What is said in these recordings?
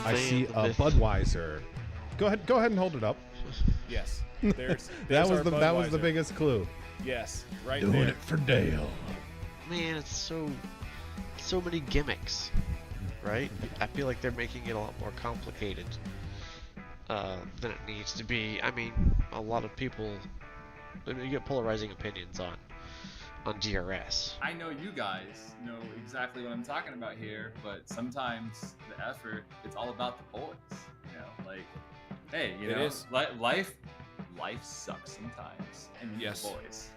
I see a Budweiser. Go ahead and hold it up. Yes. That was the biggest clue. Yes, right Doing there. it for Dale. Man, it's so many gimmicks, right? I feel like they're making it a lot more complicated than it needs to be. I mean, a lot of people, you get polarizing opinions on DRS. I know you guys know exactly what I'm talking about here, but sometimes the effort, it's all about the boys. You know, like, hey, you know, life sucks sometimes, and we need the boys.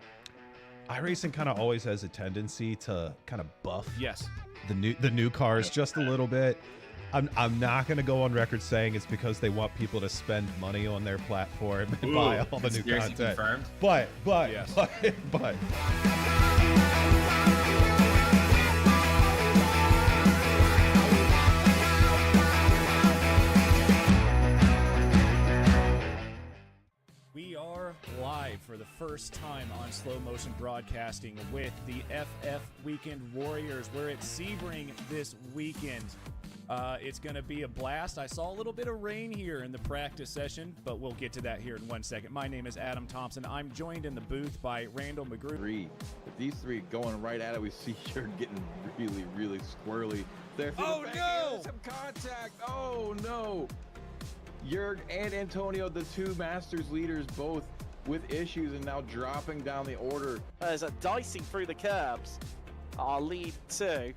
iRacing kind of always has a tendency to kind of buff Yes. the new cars just a little bit. I'm not going to go on record saying it's because they want people to spend money on their platform and buy all the new content. Confirmed. But Yes. but We are live for the first time on slow motion broadcasting with the FF Weekend Warriors. We're at Sebring this weekend. It's going to be a blast. I saw a little bit of rain here in the practice session, but we'll get to that here in 1 second. My name is Adam Thompson. I'm joined in the booth by Randall McGrew. These three going right at it. We see you're getting really, really squirrely. There. Oh, no! Some contact. Oh, no. Jurg and Antonio, the two Masters leaders, both with issues and now dropping down the order. There's a dicing through the curbs. Our lead two.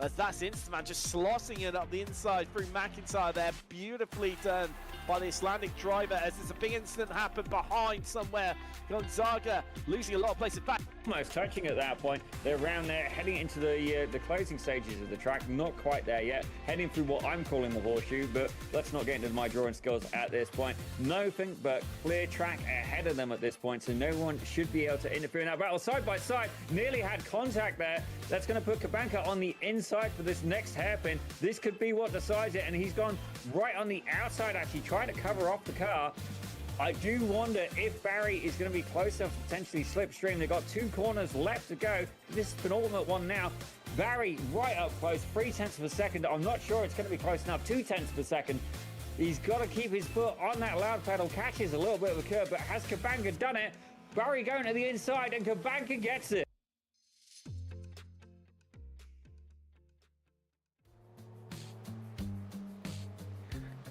As that's Instaman just slossing it up the inside through McIntyre there. Beautifully done by the Icelandic driver as there's a big incident happened behind somewhere. Gonzaga losing a lot of places back. Almost touching at that point. They're around there heading into the closing stages of the track. Not quite there yet. Heading through what I'm calling the horseshoe, but let's not get into my drawing skills at this point. Nothing but clear track ahead of them at this point, so no one should be able to interfere in that battle. Side by side, nearly had contact there. That's going to put Kabanka on the inside for this next hairpin. This could be what decides it, and he's gone right on the outside, actually trying to cover off the car. I do wonder if Barry is going to be close enough to potentially slipstream. They've got 2 corners left to go. This is penultimate one now. Barry right up close, 0.3 of a second. I'm not sure it's going to be close enough, 0.2 of a second. He's got to keep his foot on that loud pedal. Catches a little bit of a curve, but has Kabanka done it? Barry going to the inside, and Kabanka gets it.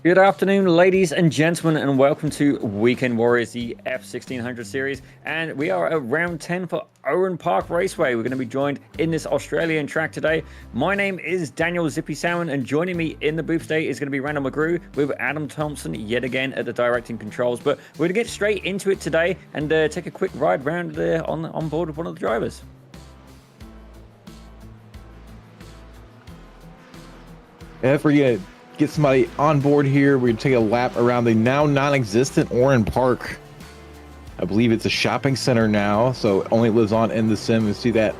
Good afternoon, ladies and gentlemen, and welcome to Weekend Warriors, the F1600 series. And we are at round 10 for Oran Park Raceway. We're going to be joined in this Australian track today. My name is Daniel Zippy Salmon, and joining me in the booth today is going to be Randall McGrew with Adam Thompson yet again at the directing controls. But we're going to get straight into it today and take a quick ride round on board with one of the drivers. If we're going to get somebody on board here, we're going to take a lap around the now non-existent Oran Park. I believe it's a shopping center now, so it only lives on in the sim. You see that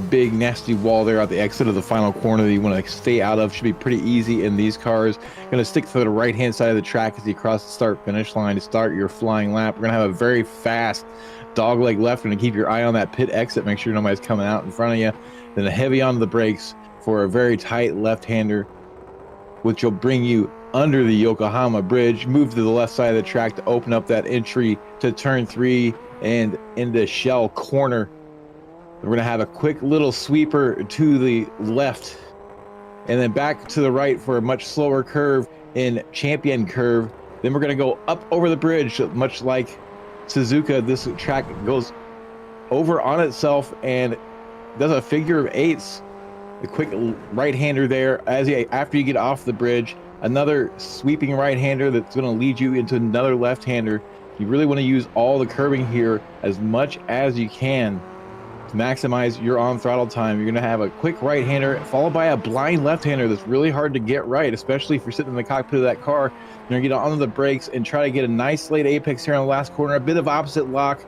big nasty wall there at the exit of the final corner that you want to stay out of. Should be pretty easy in these cars. Going to stick to the right hand side of the track as you cross the start finish line to start your flying lap. We're going to have a very fast dogleg left. Going to keep your eye on that pit exit, make sure nobody's coming out in front of you. Then a heavy onto the brakes for a very tight left-hander, which will bring you under the Yokohama Bridge. Move to the left side of the track to open up that entry to turn 3 and into Shell Corner. We're going to have a quick little sweeper to the left and then back to the right for a much slower curve in Champion Curve. Then we're going to go up over the bridge, much like Suzuka. This track goes over on itself and does a figure of 8s. The quick right-hander there after you get off the bridge. Another sweeping right-hander that's going to lead you into another left-hander. You really want to use all the curbing here as much as you can to maximize your on-throttle time. You're going to have a quick right-hander followed by a blind left-hander that's really hard to get right, especially if you're sitting in the cockpit of that car. You're going to get onto the brakes and try to get a nice late apex here on the last corner. A bit of opposite lock.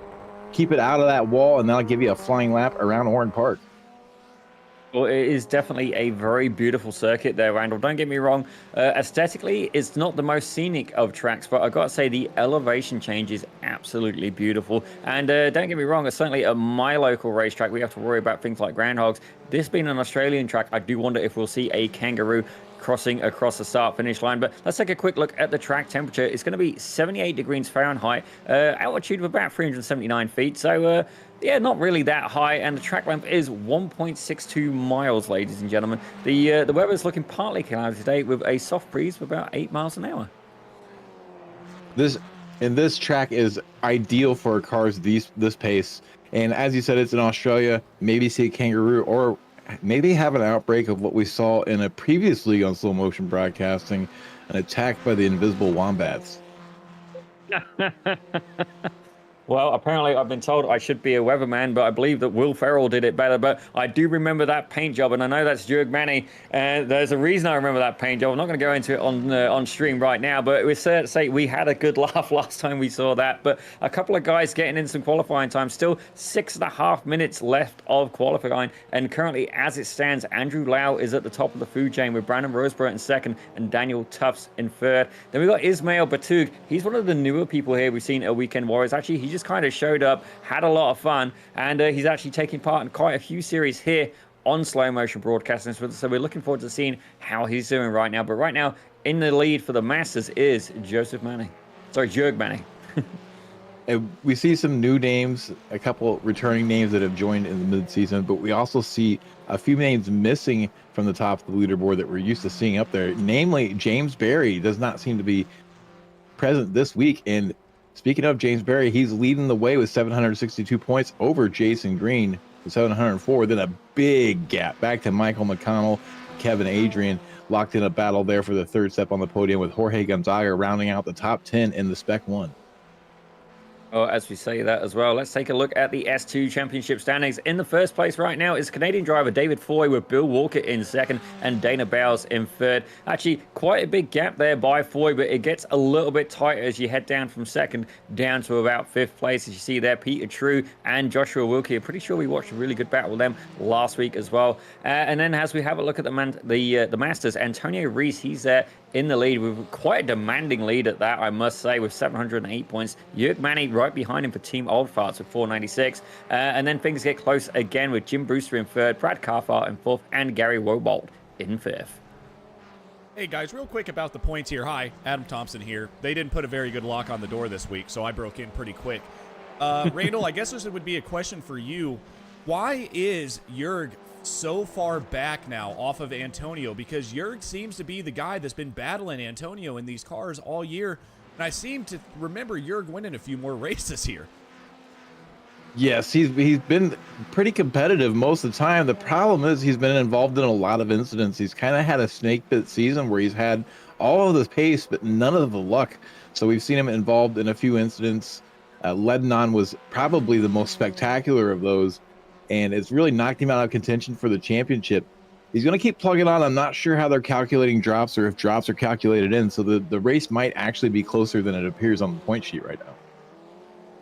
Keep it out of that wall, and that'll give you a flying lap around Oran Park. Well, it is definitely a very beautiful circuit there, Randall. Don't get me wrong. Aesthetically, it's not the most scenic of tracks, but I've got to say the elevation change is absolutely beautiful. And don't get me wrong, certainly at my local racetrack, we have to worry about things like groundhogs. This being an Australian track, I do wonder if we'll see a kangaroo crossing across the start finish line. But let's take a quick look at the track temperature. It's going to be 78 degrees Fahrenheit, altitude of about 379 feet. So yeah, not really that high, and the track length is 1.62 miles, ladies and gentlemen. The weather's looking partly cloudy today with a soft breeze of about 8 miles an hour. This track is ideal for cars this pace. And as you said, it's in Australia. Maybe see a kangaroo, or maybe have an outbreak of what we saw in a previous league on slow motion broadcasting, an attack by the invisible wombats. Well, apparently I've been told I should be a weatherman, but I believe that Will Ferrell did it better. But I do remember that paint job, and I know that's Jurg Manny. There's a reason I remember that paint job. I'm not going to go into it on stream right now, but it was fair to say we had a good laugh last time we saw that. But a couple of guys getting in some qualifying time. Still 6.5 minutes left of qualifying, and currently, as it stands, Andrew Lau is at the top of the food chain with Brandon Roseborough in second and Daniel Tufts in third. Then we've got Ismail Batug. He's one of the newer people here we've seen at Weekend Warriors. Actually, he just kind of showed up, had a lot of fun, and he's actually taking part in quite a few series here on slow motion broadcasting. So we're looking forward to seeing how he's doing right now. But right now, in the lead for the Masters is Jurg Manny. And we see some new names, a couple returning names that have joined in the mid-season, but we also see a few names missing from the top of the leaderboard that we're used to seeing up there. Namely, James Berry does not seem to be present this week. And speaking of James Berry, he's leading the way with 762 points over Jason Green with 704. Then a big gap back to Michael McConnell, Kevin Adrian, locked in a battle there for the third step on the podium, with Jorge Gonzaga rounding out the top 10 in the Spec 1. Well, as we say that as well, let's take a look at the S2 Championship standings. In the first place right now is Canadian driver David Foy, with Bill Walker in second and Dana Bowles in third. Actually, quite a big gap there by Foy, but it gets a little bit tighter as you head down from second down to about fifth place. As you see there, Peter True and Joshua Wilkie. I'm pretty sure we watched a really good battle with them last week as well. And then as we have a look at the Masters, Antonio Reese, he's there in the lead with quite a demanding lead at that, I must say, with 708 points. Jurg Manny right behind him for Team Old Farts with 496. And then things get close again with Jim Brewster in third, Brad Carfart in fourth, and Gary Wobold in fifth. Hey guys, real quick about the points here. Hi, Adam Thompson here. They didn't put a very good lock on the door this week, so I broke in pretty quick. Randall, I guess this would be a question for you. Why is Jurg so far back now off of Antonio? Because Jurg seems to be the guy that's been battling Antonio in these cars all year, and I seem to remember Jurg winning a few more races here. Yes, he's been pretty competitive most of the time. The problem is he's been involved in a lot of incidents. He's kind of had a snake bit season where he's had all of the pace but none of the luck. So we've seen him involved in a few incidents. Lebanon was probably the most spectacular of those, and it's really knocked him out of contention for the championship. He's going to keep plugging on. I'm not sure how they're calculating drops, or if drops are calculated in, so the race might actually be closer than it appears on the point sheet right now.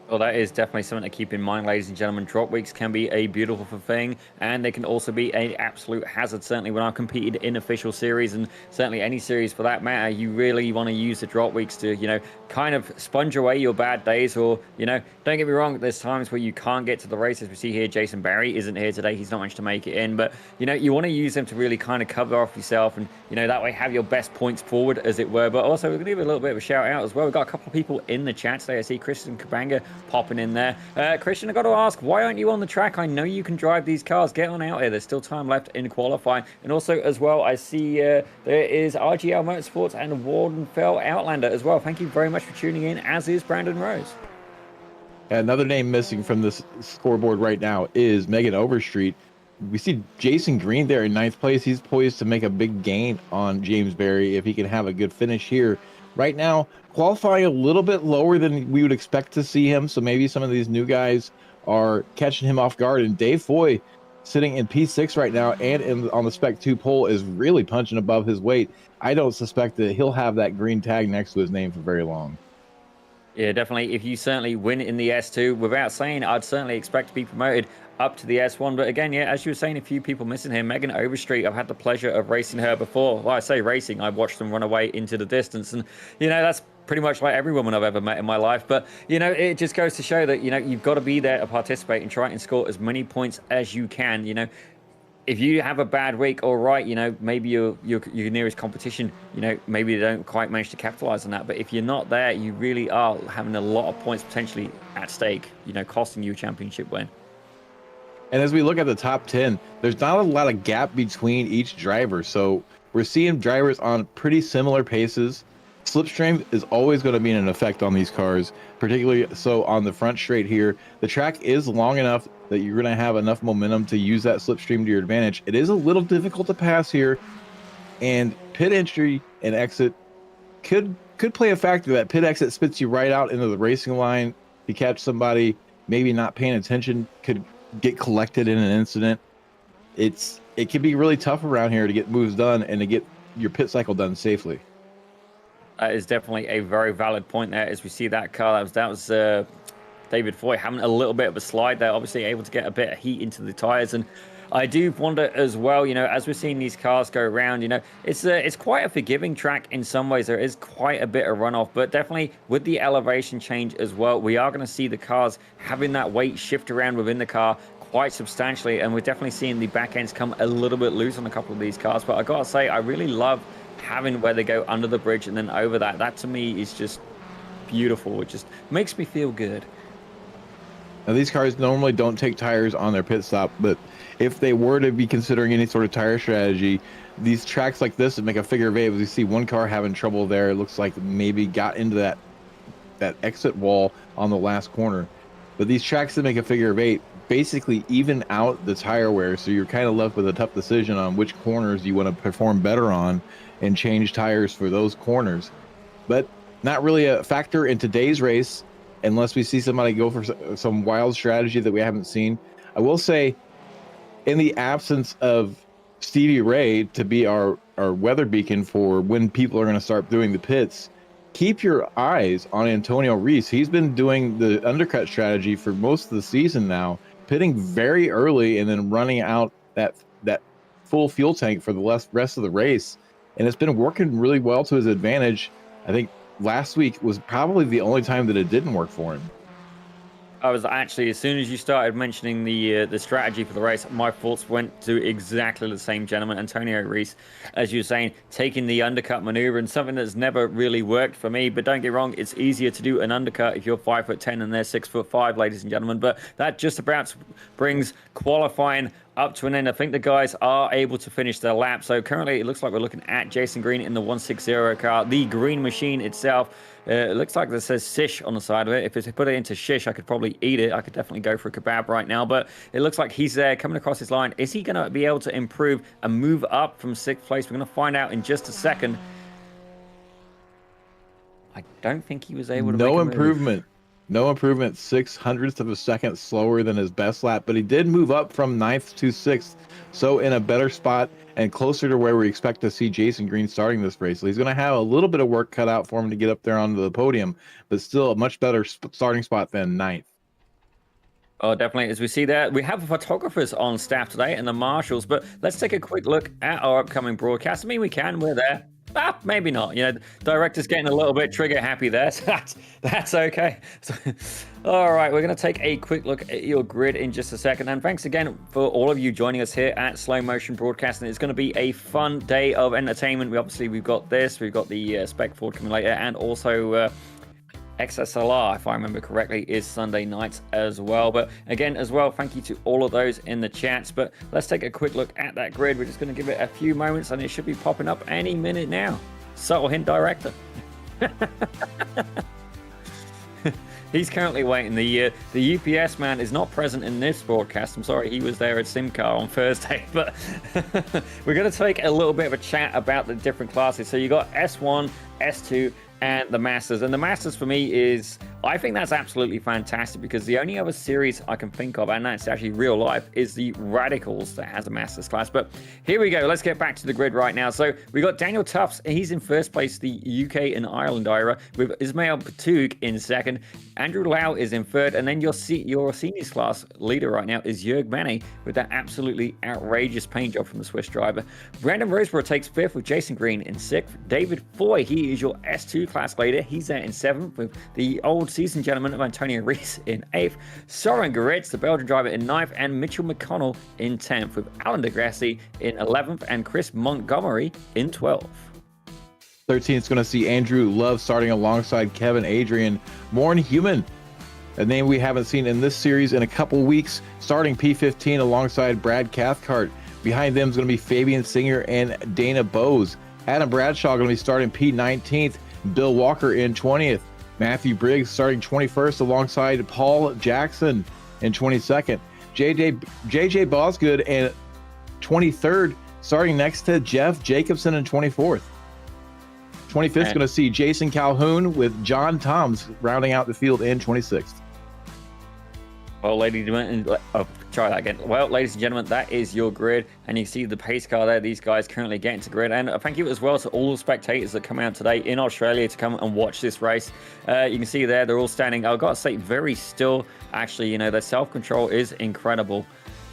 Well, that is definitely something to keep in mind, ladies and gentlemen. Drop weeks can be a beautiful thing, and they can also be an absolute hazard. Certainly when I've competed in official series, and certainly any series for that matter, you really want to use the drop weeks to, kind of sponge away your bad days. Or, don't get me wrong, there's times where you can't get to the races. We see here Jason Barry isn't here today. He's not managed to make it in, but, you want to use them to really kind of cover off yourself, and, that way have your best points forward, as it were. But also, we're going to give a little bit of a shout out as well. We've got a couple of people in the chat today. I see Christian Kabanga popping in there. Christian, I got to ask, why aren't you on the track? I know you can drive these cars. Get on out here. There's still time left in qualifying. And also, as well, I see there is RGL Motorsports and Wardenfell Outlander as well. Thank you very much for tuning in, as is Brandon Rose. Another name missing from this scoreboard right now is Megan Overstreet. We see Jason Green there in ninth place. He's poised to make a big gain on James Berry if he can have a good finish here. Right now, qualifying a little bit lower than we would expect to see him, so maybe some of these new guys are catching him off guard. And Dave Foy, sitting in P6 right now and on the Spec 2 pole, is really punching above his weight. I don't suspect that he'll have that green tag next to his name for very long. Yeah, definitely. If you certainly win in the S2, without saying, I'd certainly expect to be promoted up to the S1. But again, yeah, as you were saying, a few people missing here. Megan Overstreet, I've had the pleasure of racing her before. Well, I say racing, I've watched them run away into the distance. And, that's pretty much like every woman I've ever met in my life. But, it just goes to show that, you've got to be there to participate and try and score as many points as you can. if you have a bad week, all right, maybe your nearest competition, maybe they don't quite manage to capitalize on that. But if you're not there, you really are having a lot of points potentially at stake, costing you a championship win. And as we look at the top 10, there's not a lot of gap between each driver. So we're seeing drivers on pretty similar paces. Slipstream is always going to be an effect on these cars, particularly so on the front straight here. The track is long enough that you're going to have enough momentum to use that slipstream to your advantage. It is a little difficult to pass here, and pit entry and exit could play a factor. That pit exit spits you right out into the racing line. If you catch somebody maybe not paying attention, could get collected in an incident. It can be really tough around here to get moves done and to get your pit cycle done safely. That is definitely a very valid point there. As we see that car, that was David Foy having a little bit of a slide there, obviously able to get a bit of heat into the tires. And I do wonder as well, as we're seeing these cars go around, it's quite a forgiving track in some ways. There is quite a bit of runoff, but definitely with the elevation change as well, we are going to see the cars having that weight shift around within the car quite substantially, and we're definitely seeing the back ends come a little bit loose on a couple of these cars. But I gotta say, I really love having where they go under the bridge and then over that. That to me is just beautiful. It just makes me feel good. Now, these cars normally don't take tires on their pit stop, but if they were to be considering any sort of tire strategy, these tracks like this would make a figure of 8. We see one car having trouble there. It looks like maybe got into that exit wall on the last corner. But these tracks that make a figure of 8 basically even out the tire wear, so you're kind of left with a tough decision on which corners you want to perform better on and change tires for those corners. But not really a factor in today's race unless we see somebody go for some wild strategy that we haven't seen. I will say, in the absence of Stevie Ray to be our weather beacon for when people are going to start doing the pits, keep your eyes on Antonio Reese. He's been doing the undercut strategy for most of the season now, pitting very early and then running out that full fuel tank for the rest of the race. And it's been working really well to his advantage. I think last week was probably the only time that it didn't work for him. I was actually, as soon as you started mentioning the strategy for the race, my thoughts went to exactly the same gentleman, Antonio Reese, as you were saying, taking the undercut maneuver, and something that's never really worked for me. But don't get wrong, it's easier to do an undercut if you're 5'10" and they're 6'5", ladies and gentlemen. But that just about brings qualifying up to an end. I think the guys are able to finish their lap. So currently it looks like we're looking at Jason Green in the 160 car. The green machine itself, it looks like it says Shish on the side of it. If I put it into Shish, I could probably eat it. I could definitely go for a kebab right now. But it looks like he's there coming across his line. Is he going to be able to improve and move up from 6th place? We're going to find out in just a second. I don't think he was able to make a move. No improvement, 0.06 of a second slower than his best lap, but he did move up from 9th to 6th, so in a better spot and closer to where we expect to see Jason Green starting this race. So he's going to have a little bit of work cut out for him to get up there onto the podium, but still a much better starting spot than 9th. Oh, definitely. As we see there, we have photographers on staff today and the marshals, but let's take a quick look at our upcoming broadcast. I mean, we're there. Maybe not. The director's getting a little bit trigger happy there, so that's okay. So, all right, we're going to take a quick look at your grid in just a second. And thanks again for all of you joining us here at Slow Motion Broadcasting. It's going to be a fun day of entertainment. We've got this, we've got the Spec Ford coming later, and also XSLR, if I remember correctly, is Sunday nights as well. But again, as well, thank you to all of those in the chats. But let's take a quick look at that grid. We're just going to give it a few moments, and it should be popping up any minute now. Subtle hint, director. He's currently waiting. The UPS man is not present in this broadcast. I'm sorry, he was there at SimCar on Thursday. But we're going to take a little bit of a chat about the different classes. So you got S1, S2, and the Masters. And the Masters for me is, I think that's absolutely fantastic, because the only other series I can think of, and that's actually real life, is the Radicals that has a Masters class. But here we go. Let's get back to the grid right now. So we got Daniel Tufts. He's in first place, the UK and Ireland IRA, with Ismail Patug in second. Andrew Lau is in third. And then your seniors class leader right now is Jörg Mane with that absolutely outrageous paint job from the Swiss driver. Brandon Roseborough takes fifth with Jason Green in sixth. David Foy, he is your S2 class leader. He's there in seventh with the old season gentleman of Antonio Rees in 8th, Soren Goretz, the Belgian driver, in 9th, and Mitchell McConnell in 10th, with Alan deGrassi in 11th and Chris Montgomery in 12th. 13th is going to see Andrew Love starting alongside Kevin Adrian. Morn Human, a name we haven't seen in this series in a couple weeks, starting P15 alongside Brad Cathcart. Behind them is going to be Fabian Singer and Dana Bowes. Adam Bradshaw going to be starting P19th. Bill Walker in 20th. Matthew Briggs starting 21st alongside Paul Jackson in 22nd. JJ Bosgood in 23rd, starting next to Jeff Jacobson in 24th. 25th is going to see Jason Calhoun with John Toms rounding out the field in 26th. Well, ladies and gentlemen, try that again. Well, ladies and gentlemen, that is your grid, and you see the pace car there. These guys currently getting to grid, and thank you as well to all the spectators that come out today in Australia to come and watch this race. You can see there, they're all standing, I've got to say, very still. Actually, their self-control is incredible.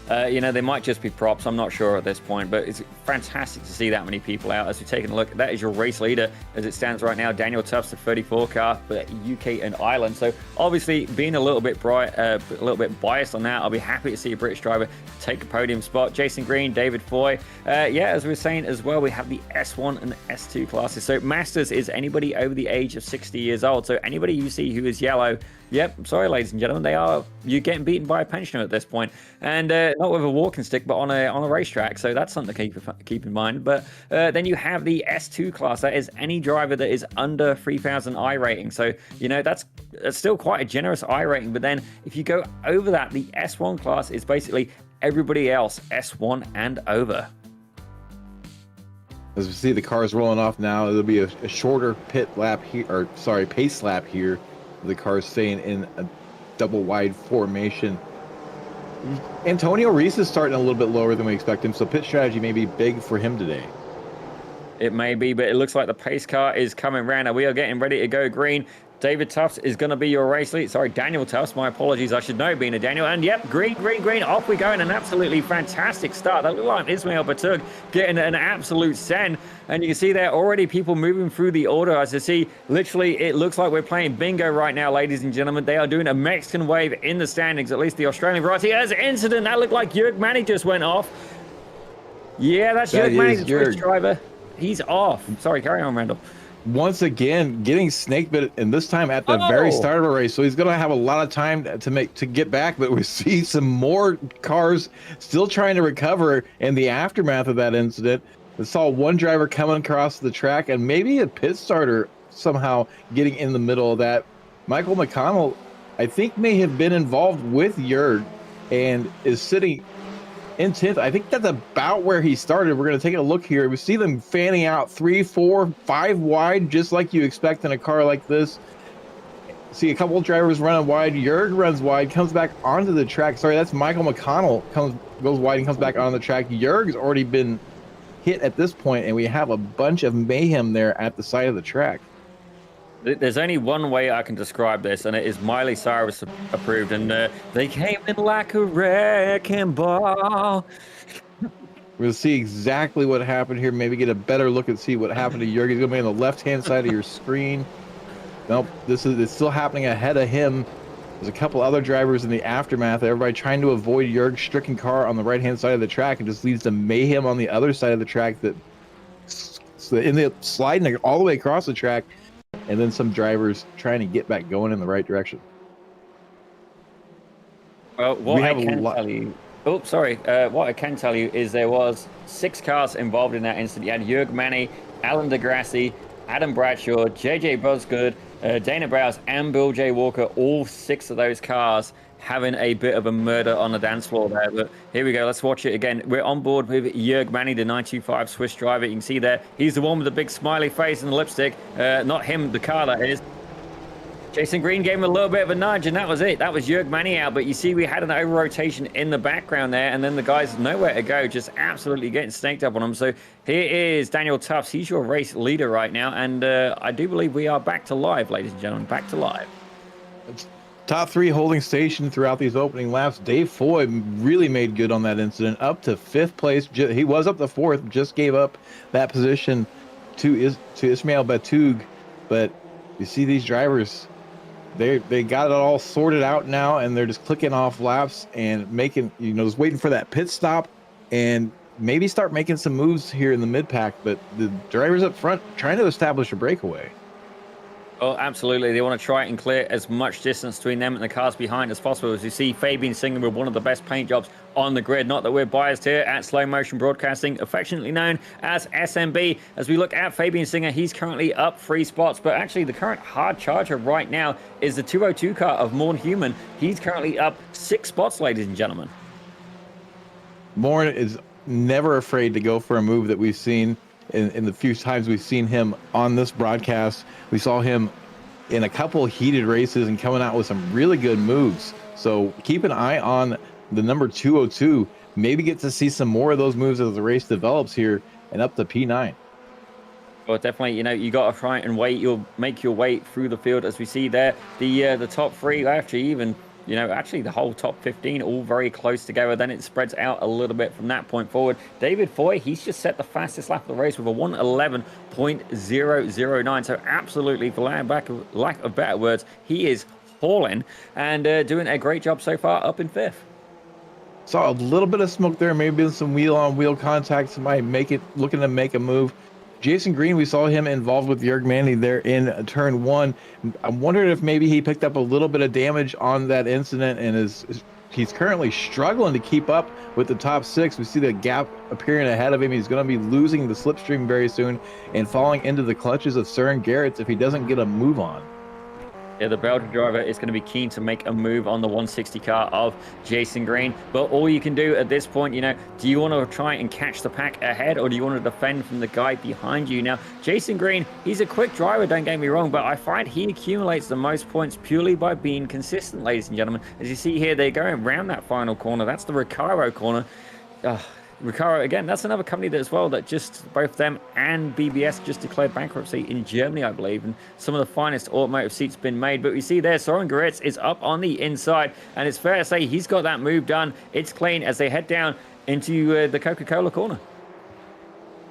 They might just be props. I'm not sure at this point, but it's fantastic to see that many people out. As we're taking a look, that is your race leader as it stands right now. Daniel Tufts, the 34 car for UK and Ireland. So obviously being a little bit biased on that, I'll be happy to see a British driver take a podium spot. Jason Green, David Foy. As we were saying as well, we have the S1 and S2 classes. So Masters is anybody over the age of 60 years old. So anybody you see who is yellow, yep, sorry, ladies and gentlemen, you're getting beaten by a pensioner at this point, and not with a walking stick, but on a racetrack. So that's something to keep in mind. But then you have the S2 class. That is any driver that is under 3,000 I rating. So that's still quite a generous I rating. But then if you go over that, the S1 class is basically everybody else S1 and over. As we see the cars rolling off now, there'll be a shorter pace lap here. The cars staying in a double wide formation. Antonio Rees is starting a little bit lower than we expect him, so pit strategy may be big for him today. It may be, but it looks like the pace car is coming round, and we are getting ready to go green. David Tufts is going to be your race lead. Sorry, Daniel Tufts. My apologies. I should know being a Daniel. And yep, green. Off we go in an absolutely fantastic start. That looked like Ismail Batug getting an absolute send. And you can see there already people moving through the order. As you see, literally, it looks like we're playing bingo right now, ladies and gentlemen. They are doing a Mexican wave in the standings, at least the Australian variety. As an incident, that looked like Jörg Manny just went off. Yeah, that's Jörg Manny, the Twitch driver. He's off. Sorry, carry on, Randall. Once again, getting snake bit, and this time at the very start of a race. So he's going to have a lot of time to get back, but we see some more cars still trying to recover in the aftermath of that incident. We saw one driver coming across the track and maybe a pit starter somehow getting in the middle of that. Michael McConnell, I think, may have been involved with Jörg and is sitting in 10th. I think that's about where he started. We're going to take a look here. We see them fanning out 3, 4, 5 wide, just like you expect in a car like this. See a couple of drivers running wide. Jörg runs wide, comes back onto the track. Sorry, that's Michael McConnell goes wide and comes back on the track. Jörg's already been hit at this point, and we have a bunch of mayhem there at the side of the track. There's only one way I can describe this, and it is Miley Cyrus approved. And they came in like a wrecking ball. We'll see exactly what happened here. Maybe get a better look and see what happened to Jörg. He's going to be on the left-hand side of your screen. Nope, it's still happening ahead of him. There's a couple other drivers in the aftermath. Everybody trying to avoid Jörg's stricken car on the right-hand side of the track. It just leads to mayhem on the other side of the track. Sliding all the way across the track. And then some drivers trying to get back going in the right direction. Well, what I can tell you... Oh, sorry. What I can tell you is there was 6 cars involved in that incident. You had Jörg Manny, Alan deGrassi, Adam Bradshaw, JJ Bosgood, Dana Browse, and Bill J. Walker. All 6 of those cars having a bit of a murder on the dance floor there. But here we go. Let's watch it again. We're on board with Jörg Manny, the 925 Swiss driver. You can see there, he's the one with the big smiley face and the lipstick. Not him, the car that is. Jason Green gave him a little bit of a nudge, and that was it. That was Jörg Manny out. But you see we had an over-rotation in the background there, and then the guy's nowhere to go, just absolutely getting snaked up on him. So here is Daniel Tufts. He's your race leader right now, and I do believe we are back to live, ladies and gentlemen. Back to live. Top 3 holding station throughout these opening laps. Dave Foy really made good on that incident, up to 5th place. He was up to 4th, just gave up that position to Ismail Batug. But you see these drivers they got it all sorted out now, and they're just clicking off laps and making, just waiting for that pit stop and maybe start making some moves here in the mid pack. But the drivers up front trying to establish a breakaway. Oh, absolutely. They want to try and clear as much distance between them and the cars behind as possible. As you see, Fabian Singer with one of the best paint jobs on the grid. Not that we're biased here at Slow Motion Broadcasting, affectionately known as SMB. As we look at Fabian Singer, he's currently up 3 spots. But actually, the current hard charger right now is the 202 car of Morn Human. He's currently up 6 spots, ladies and gentlemen. Morn is never afraid to go for a move that we've seen in the few times we've seen him on this broadcast. We saw him in a couple of heated races and coming out with some really good moves. So keep an eye on the number 202. Maybe get to see some more of those moves as the race develops here and up to P9. Well, definitely, you got to try and wait. You'll make your way through the field, as we see there. The top 3, actually even, actually the whole top 15 all very close together. Then it spreads out a little bit from that point forward. David Foy, he's just set the fastest lap of the race with a 1:11.009. So absolutely, for lack of better words, he is hauling and doing a great job so far, up in 5th. Saw a little bit of smoke there, maybe some wheel-on-wheel contact. Somebody looking to make a move. Jason Green, we saw him involved with Jörg Manny there in turn 1. I'm wondering if maybe he picked up a little bit of damage on that incident and he's currently struggling to keep up with the top 6. We see the gap appearing ahead of him. He's going to be losing the slipstream very soon and falling into the clutches of Søren Gerrits if he doesn't get a move on. Yeah, the Belgian driver is going to be keen to make a move on the 160 car of Jason Green. But all you can do at this point, do you want to try and catch the pack ahead, or do you want to defend from the guy behind you? Now, Jason Green, he's a quick driver, don't get me wrong, but I find he accumulates the most points purely by being consistent, ladies and gentlemen. As you see here, they're going around that final corner. That's the Recaro corner. Recaro, again, that's another company that as well that just both them and BBS just declared bankruptcy in Germany, I believe, and some of the finest automotive seats been made. But we see there, Søren Gerrits is up on the inside, and it's fair to say he's got that move done. It's clean as they head down into the Coca-Cola corner.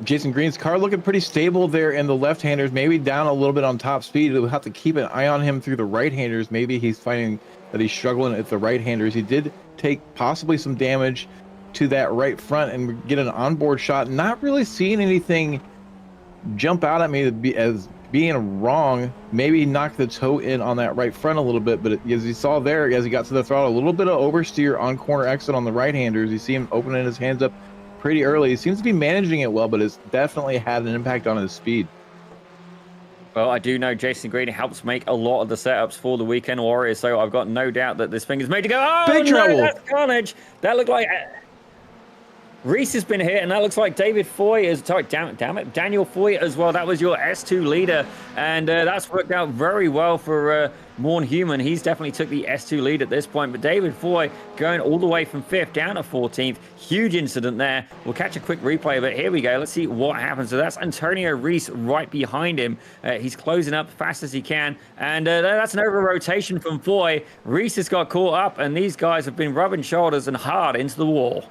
Jason Green's car looking pretty stable there in the left-handers, maybe down a little bit on top speed. We'll have to keep an eye on him through the right-handers. Maybe he's finding that he's struggling at the right-handers. He did take possibly some damage to that right front and get an onboard shot. Not really seeing anything jump out at me as being wrong. Maybe he knocked the toe in on that right front a little bit, but as you saw there, as he got to the throttle, a little bit of oversteer on corner exit on the right-handers. You see him opening his hands up pretty early. He seems to be managing it well, but it's definitely had an impact on his speed. Well, I do know Jason Green helps make a lot of the setups for the Weekend Warriors, so I've got no doubt that this thing is made to go. Oh, big trouble. That's carnage. That looked like Reese has been hit, and that looks like David Foy is, sorry, damn it, Daniel Foy as well. That was your S2 leader, and that's worked out very well for Morn Human. He's definitely took the S2 lead at this point, but David Foy going all the way from 5th down to 14th. Huge incident there. We'll catch a quick replay of it. Here we go. Let's see what happens. So that's Antonio Reese right behind him. He's closing up fast as he can, and that's an over rotation from Foy. Reese has got caught up, and these guys have been rubbing shoulders and hard into the wall.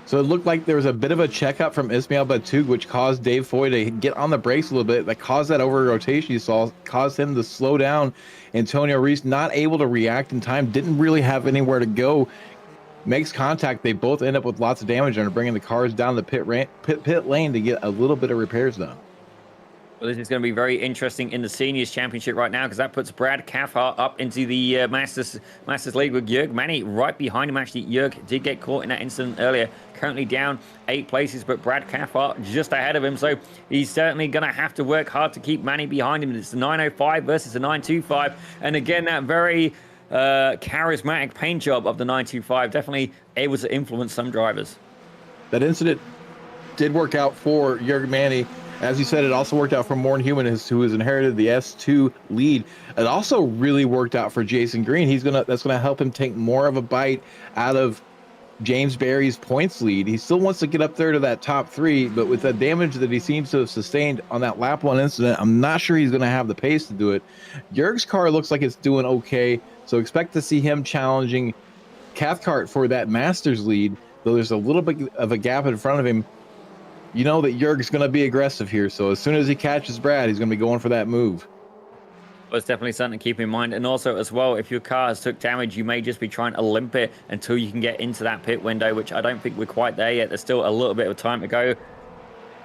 So it looked like there was a bit of a checkup from Ismail Batug, which caused Dave Foy to get on the brakes a little bit. That caused that over rotation you saw, caused him to slow down. Antonio Reese not able to react in time, didn't really have anywhere to go. Makes contact. They both end up with lots of damage and are bringing the cars down the pit lane to get a little bit of repairs done. Well, this is going to be very interesting in the Seniors Championship right now, because that puts Brad Cathcart up into the Masters lead with Jörg Manny right behind him. Actually, Jörg did get caught in that incident earlier, currently down 8 places, but Brad Cathcart just ahead of him, so he's certainly going to have to work hard to keep Manny behind him. It's the 905 versus the 925, and again, that very charismatic paint job of the 925 definitely able to influence some drivers. That incident did work out for Jörg Manny. As you said, it also worked out for Morn Human, who has inherited the S2 lead. It also really worked out for Jason Green. That's gonna help him take more of a bite out of James Barry's points lead. He still wants to get up there to that top 3, but with the damage that he seems to have sustained on that lap 1 incident, I'm not sure he's gonna have the pace to do it. Jörg's car looks like it's doing okay, so expect to see him challenging Cathcart for that Masters lead, though there's a little bit of a gap in front of him. You know that Jörg's going to be aggressive here, so as soon as he catches Brad, he's going to be going for that move. It's definitely something to keep in mind. And also as well, if your car has took damage, you may just be trying to limp it until you can get into that pit window, which I don't think we're quite there yet. There's still a little bit of time to go.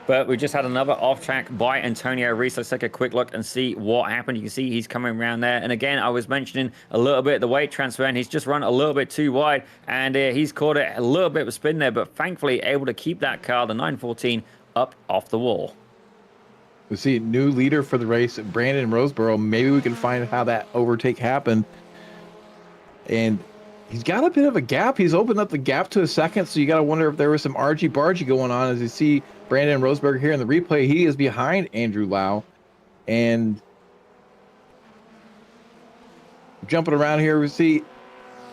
But we just had another off track by Antonio Reese. Let's take a quick look and see what happened. You can see he's coming around there. And again, I was mentioning a little bit the weight transfer, and he's just run a little bit too wide. And he's caught it a little bit of a spin there, but thankfully able to keep that car, the 914, up off the wall. We see new leader for the race, Brandon Roseborough. Maybe we can find how that overtake happened. And he's got a bit of a gap. He's opened up the gap to a second, so you got to wonder if there was some argy-bargy going on. As you see Brandon Rosberg here in the replay, he is behind Andrew Lau. And jumping around here, we see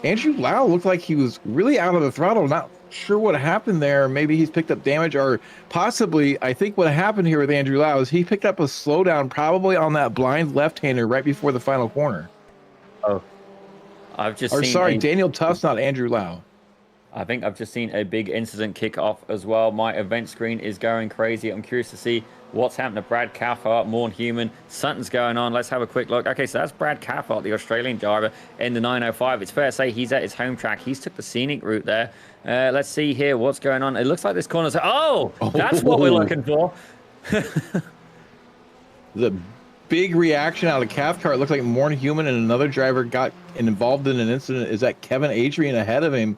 Andrew Lau looked like he was really out of the throttle. Not sure what happened there. Maybe he's picked up damage, or possibly, I think what happened here with Andrew Lau is he picked up a slowdown probably on that blind left-hander right before the final corner. Oh, I've just seen Daniel Tuff's not Andrew Lau. I think I've just seen a big incident kick off as well. My event screen is going crazy. I'm curious to see what's happened to Brad Cathcart, Morn Human. Something's going on. Let's have a quick look. Okay, so that's Brad Cathcart, the Australian driver in the 905. It's fair to say he's at his home track. He's took the scenic route there. Let's see here what's going on. It looks like this corner's... Oh, that's what we're looking for. The big reaction out of Cathcart. It looks like Morn Human and another driver got involved in an incident. Is that Kevin Adrian ahead of him?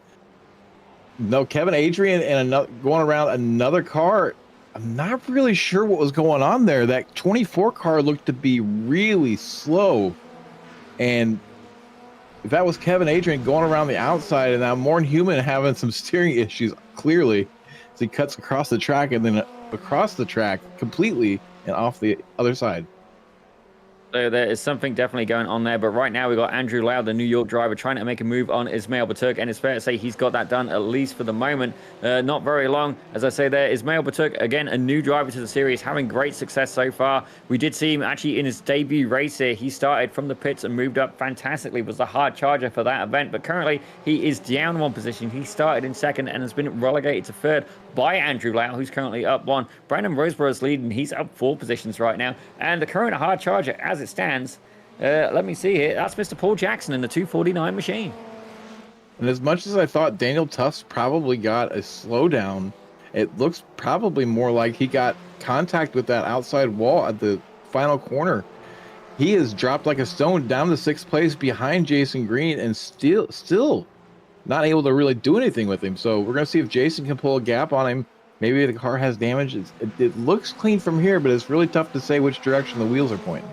No, Kevin Adrian and another going around another car. I'm not really sure what was going on there. That 24 car looked to be really slow. And if that was Kevin Adrian going around the outside, and now Morn Human having some steering issues, clearly, as he cuts across the track and then across the track completely and off the other side. So there is something definitely going on there, but right now we've got Andrew Lau, the New York driver, trying to make a move on Ismail Batuk, and it's fair to say he's got that done, at least for the moment. Not very long. As I say there, Ismail Batuk, again, a new driver to the series, having great success so far. We did see him actually in his debut race here. He started from the pits and moved up fantastically, was the hard charger for that event, but currently he is down one position. He started in second and has been relegated to third by Andrew Lau, who's currently up one. Brandon Roseborough's leading. He's up 4 positions right now, and the current hard charger, as it stands, let me see here, that's Mr. Paul Jackson in the 249 machine. And as much as I thought Daniel Tuff's probably got a slowdown, it looks probably more like he got contact with that outside wall at the final corner. He has dropped like a stone down to 6th place behind Jason Green and still not able to really do anything with him. So we're going to see if Jason can pull a gap on him. Maybe the car has damage. It looks clean from here, but it's really tough to say which direction the wheels are pointing.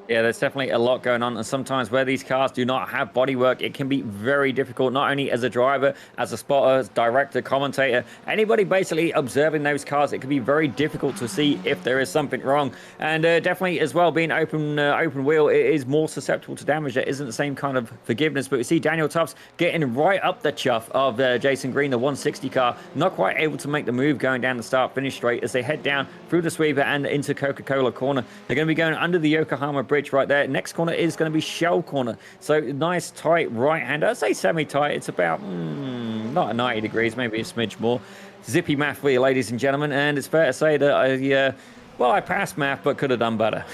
Yeah, there's definitely a lot going on, and sometimes where these cars do not have bodywork, it can be very difficult, not only as a driver, as a spotter, as director, commentator, anybody basically observing those cars. It can be very difficult to see if there is something wrong, and definitely as well, being open wheel, it is more susceptible to damage. There isn't the same kind of forgiveness, but we see Daniel Tuffs getting right up the chuff of Jason Green, the 160 car, not quite able to make the move going down the start-finish straight as they head down through the sweeper and into Coca-Cola corner. They're going to be going under the Yokohama Bridge right there. Next corner is going to be Shell corner. So nice tight right hander. I'd say semi-tight. It's about not 90 degrees, maybe a smidge more. Zippy math for you, ladies and gentlemen. And it's fair to say that I passed math, but could have done better.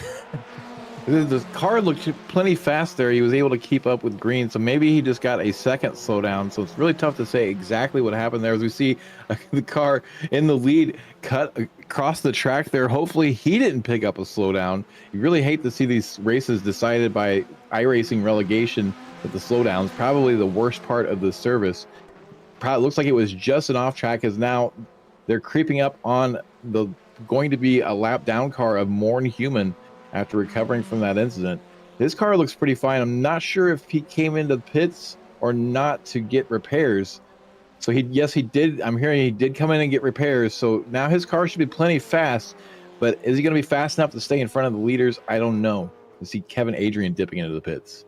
The car looked plenty fast there. He was able to keep up with Green, so maybe he just got a second slowdown. So it's really tough to say exactly what happened there. As we see the car in the lead cut across the track there. Hopefully he didn't pick up a slowdown. You really hate to see these races decided by iRacing relegation with the slowdowns. Probably the worst part of the service. Probably looks like it was just an off track, as now they're creeping up on the going to be a lap down car of Morn Human after recovering from that incident. His car looks pretty fine. I'm not sure if he came into the pits or not to get repairs. So he did. I'm hearing he did come in and get repairs. So now his car should be plenty fast, but is he going to be fast enough to stay in front of the leaders? I don't know. I see Kevin Adrian dipping into the pits.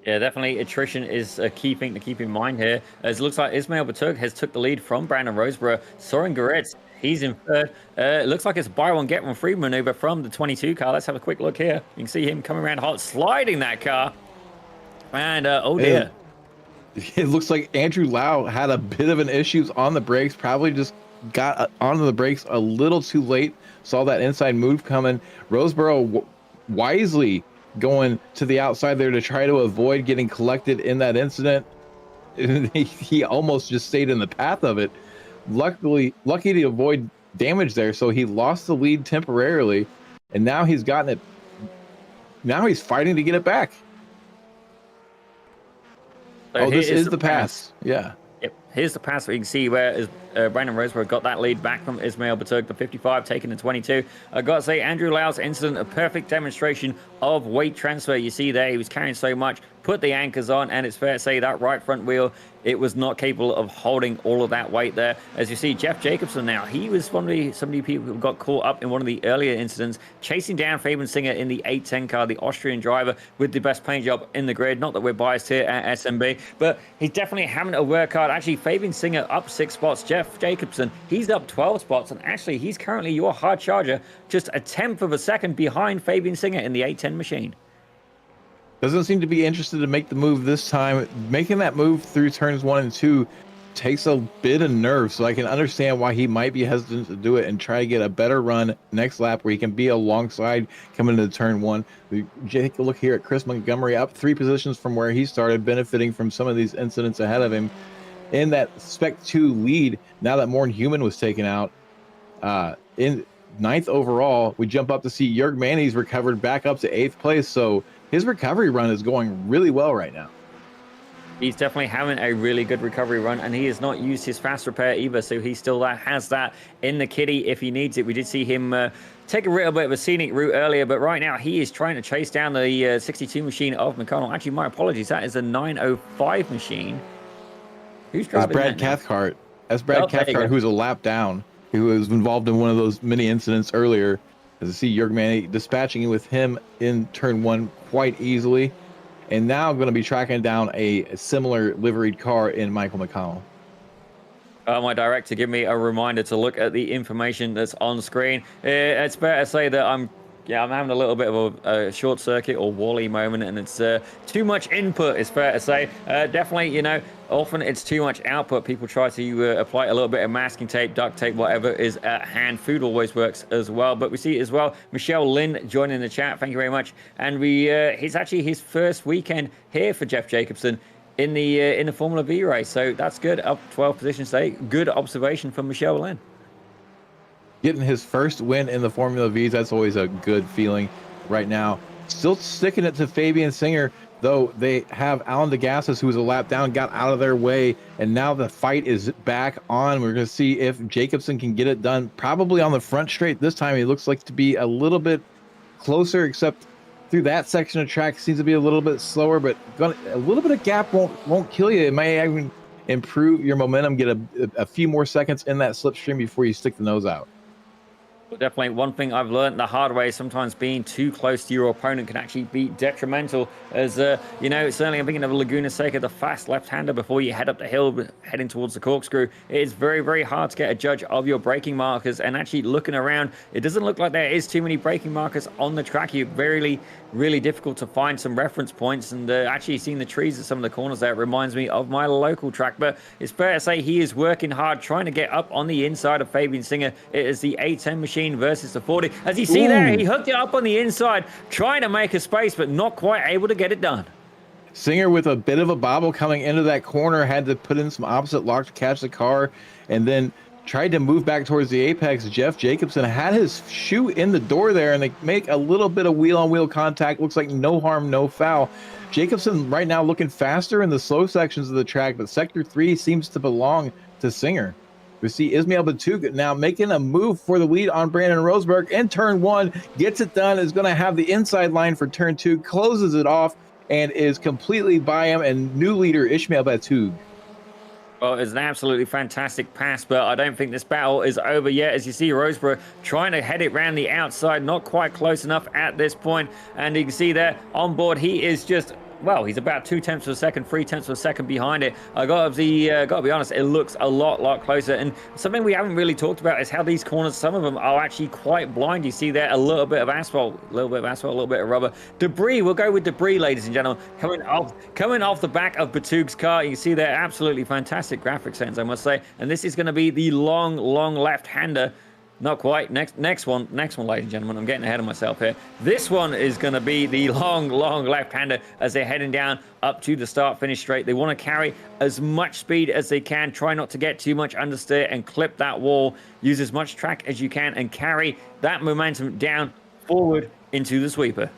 Yeah, definitely attrition is a key thing to keep in mind here, as it looks like Ismail Batuk has took the lead from Brandon Roseborough. Soren Goretz, he's in third. It looks like it's a buy one, get one free maneuver from the 22 car. Let's have a quick look here. You can see him coming around hot, sliding that car. And, oh dear. It looks like Andrew Lau had a bit of an issues on the brakes, probably just got onto the brakes a little too late, saw that inside move coming. Roseborough wisely going to the outside there to try to avoid getting collected in that incident. He almost just stayed in the path of it. Lucky to avoid damage there, so he lost the lead temporarily, and now he's gotten it. Now he's fighting to get it back. So this is the pass. Yeah. Yep, here's the pass where you can see where Brandon Roseborough got that lead back from Ismail Batug, the 55, taking the 22. I got to say, Andrew Lau's incident, a perfect demonstration of weight transfer. You see there, he was carrying so much, put the anchors on, and it's fair to say that right front wheel, it was not capable of holding all of that weight there. As you see, Jeff Jacobson now, he was one of the people who got caught up in one of the earlier incidents, chasing down Fabian Singer in the 810 car, the Austrian driver with the best paint job in the grid. Not that we're biased here at SMB, but he's definitely having to work hard. Actually, Fabian Singer up 6 spots. Jeff Jacobson, he's up 12 spots, and actually, he's currently your hard charger, just a 1/10 of a second behind Fabian Singer in the 810 machine. Doesn't seem to be interested to make the move this time. Making that move through turns 1 and 2 takes a bit of nerve, so I can understand why he might be hesitant to do it and try to get a better run next lap where he can be alongside coming into turn 1. We take a look here at Chris Montgomery, up 3 positions from where he started, benefiting from some of these incidents ahead of him in that Spec 2 lead. Now that Morn Human was taken out, in 9th overall, we jump up to see Jörg Manny's recovered back up to 8th place, so his recovery run is going really well right now. He's definitely having a really good recovery run, and he has not used his fast repair either, so he still has that in the kitty if he needs it. We did see him take a little bit of a scenic route earlier, but right now he is trying to chase down the 62 machine of McConnell. Actually, my apologies, that is a 905 machine. Who's driving Brad that now? Cathcart. That's Brad Cathcart, who's a lap down, who was involved in one of those mini incidents earlier. As you see Jörg Manny dispatching with him in turn 1 quite easily. And now I'm going to be tracking down a similar liveried car in Michael McConnell. My director give me a reminder to look at the information that's on screen. It's fair to say that I'm having a little bit of a short circuit or Wally moment, and it's too much input, it's fair to say. Definitely, often it's too much output. People try to apply a little bit of masking tape, duct tape, whatever is at hand. Food always works as well. But we see as well, Michelle Lynn joining the chat. Thank you very much. And it's actually his first weekend here for Jeff Jacobson in the Formula V race. So that's good. Up 12 positions today. Good observation from Michelle Lynn. Getting his first win in the Formula Vs, that's always a good feeling right now. Still sticking it to Fabian Singer, though they have Alan DeGassis, who was a lap down, got out of their way, and now the fight is back on. We're going to see if Jacobson can get it done, probably on the front straight this time. He looks like to be a little bit closer, except through that section of track seems to be a little bit slower, but a little bit of gap won't kill you. It may even improve your momentum, get a few more seconds in that slipstream before you stick the nose out. Definitely one thing I've learned the hard way, sometimes being too close to your opponent can actually be detrimental. As certainly I'm thinking of Laguna Seca, the fast left-hander, before you head up the hill heading towards the corkscrew. It is very, very hard to get a judge of your braking markers, and actually looking around, it doesn't look like there is too many braking markers on the track. You're really difficult to find some reference points, and actually seeing the trees at some of the corners there reminds me of my local track. But it's fair to say he is working hard, trying to get up on the inside of Fabian Singer. It is the 810 machine versus the 40. As you see there, he hooked it up on the inside, trying to make a space, but not quite able to get it done. Singer with a bit of a bobble coming into that corner, had to put in some opposite lock to catch the car, and then tried to move back towards the apex. Jeff Jacobson had his shoe in the door there, and they make a little bit of wheel-on-wheel contact. Looks like no harm, no foul. Jacobson right now looking faster in the slow sections of the track, but Sector 3 seems to belong to Singer. We see Ismail Batug now making a move for the lead on Brandon Roseberg in turn 1, gets it done, is going to have the inside line for turn 2, closes it off, and is completely by him, and new leader Ismail Batug. Well, it's an absolutely fantastic pass, but I don't think this battle is over yet. As you see, Roseborough trying to head it round the outside, not quite close enough at this point. And you can see there on board, he is just, well, he's about 0.2 of a second, 0.3 of a second behind it. I gotta be honest, it looks a lot closer. And something we haven't really talked about is how these corners, some of them are actually quite blind. You see there a little bit of asphalt, a little bit of rubber. Debris, we'll go with debris, ladies and gentlemen, coming off the back of Batug's car. You can see there, absolutely fantastic graphic sense, I must say. And this is going to be the long left-hander Not quite. Next one, ladies and gentlemen. I'm getting ahead of myself here. This one is going to be the long left-hander as they're heading down up to the start-finish straight. They want to carry as much speed as they can. Try not to get too much understeer and clip that wall. Use as much track as you can and carry that momentum down forward into the sweeper.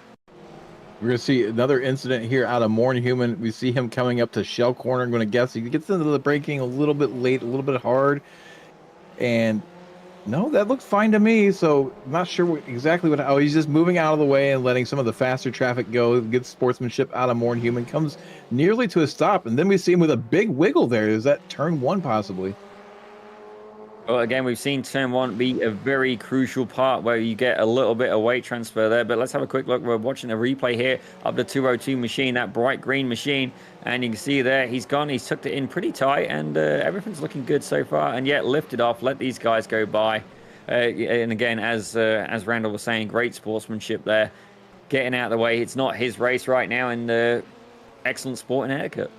We're going to see another incident here out of Morn Human. We see him coming up to shell corner. I'm going to guess he gets into the braking a little bit late, a little bit hard. And no, that looked fine to me. So I'm not sure exactly what. Oh, he's just moving out of the way and letting some of the faster traffic go. Good sportsmanship out of Morn Human. Comes nearly to a stop. And then we see him with a big wiggle there. Is that turn 1 possibly? Well, again, we've seen turn 1 be a very crucial part where you get a little bit of weight transfer there. But let's have a quick look. We're watching a replay here of the 202 machine, that bright green machine. And you can see there, he's gone. He's tucked it in pretty tight. And everything's looking good so far. And yet lifted off, let these guys go by. And again, as Randall was saying, great sportsmanship there. Getting out of the way. It's not his race right now. And excellent sporting etiquette.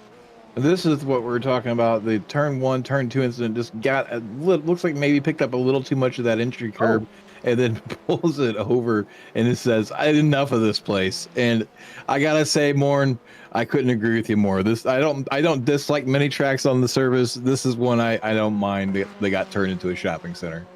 This is what we're talking about. The turn 1, turn 2 incident just got looks like maybe picked up a little too much of that entry curb and then pulls it over and it says, "I had enough of this place." And I gotta say, Morn, I couldn't agree with you more. I don't dislike many tracks on the service. This is one I don't mind. They got turned into a shopping center.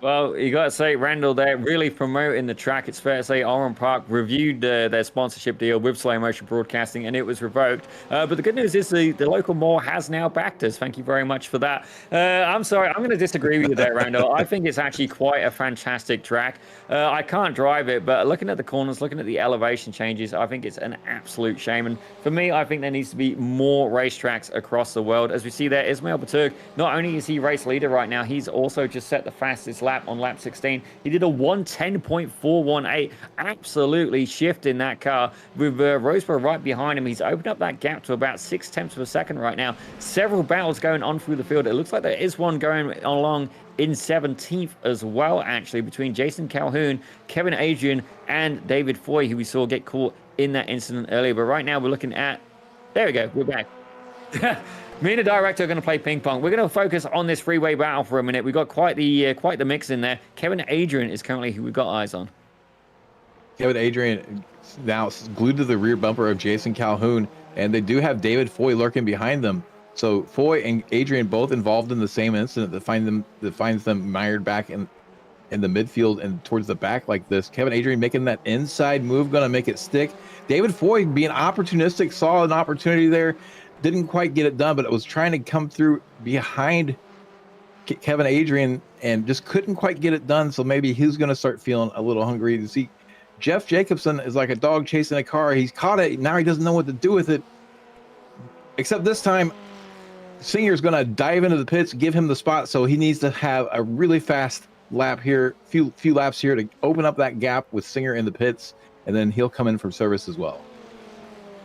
Well, you got to say, Randall, they're really promoting the track. It's fair to say Oran Park reviewed their sponsorship deal with Slow Motion Broadcasting, and it was revoked. But the good news is the local mall has now backed us. Thank you very much for that. I'm sorry, I'm going to disagree with you there, Randall. I think it's actually quite a fantastic track. I can't drive it, but looking at the corners, looking at the elevation changes, I think it's an absolute shame. And for me, I think there needs to be more racetracks across the world. As we see there, Ismail Baturg, not only is he race leader right now, he's also just set the fastest lap on lap 16. He did a 1:10.418, absolutely shifting that car with Roseborough right behind him. He's opened up that gap to about 6/10 of a second right now. Several battles going on through the field. It looks like there is one going along in 17th as well, actually, between Jason Calhoun, Kevin Adrian, and David Foy, who we saw get caught in that incident earlier. But right now we're looking at, there we go, we're back. Me and the director are going to play ping pong. We're going to focus on this freeway battle for a minute. We've got quite the mix in there. Kevin Adrian is currently who we've got eyes on. Kevin Adrian now glued to the rear bumper of Jason Calhoun, and they do have David Foy lurking behind them. So Foy and Adrian both involved in the same incident that finds them mired back in the midfield and towards the back like this. Kevin Adrian making that inside move, going to make it stick. David Foy being opportunistic, saw an opportunity there. Didn't quite get it done, but it was trying to come through behind Kevin Adrian and just couldn't quite get it done. So maybe he's going to start feeling a little hungry. You see, Jeff Jacobson is like a dog chasing a car. He's caught it. Now he doesn't know what to do with it. Except this time, Singer's going to dive into the pits, give him the spot. So he needs to have a really fast lap here, few laps here to open up that gap with Singer in the pits. And then he'll come in from service as well.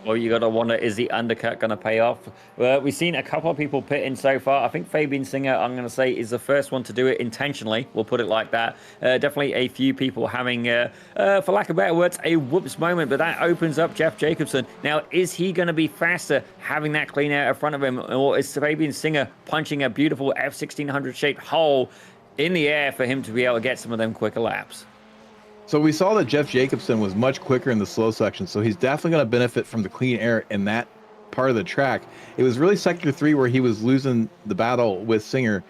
Well, you got to wonder, is the undercut going to pay off? We've seen a couple of people pit in so far. I think Fabian Singer, I'm going to say, is the first one to do it intentionally. We'll put it like that. Definitely a few people having, for lack of better words, a whoops moment. But that opens up Jeff Jacobson. Now, is he going to be faster having that clean air in front of him? Or is Fabian Singer punching a beautiful F1600 shaped hole in the air for him to be able to get some of them quicker laps? So we saw that Jeff Jacobson was much quicker in the slow section, so he's definitely going to benefit from the clean air in that part of the track. It was really sector 3 where he was losing the battle with Singer.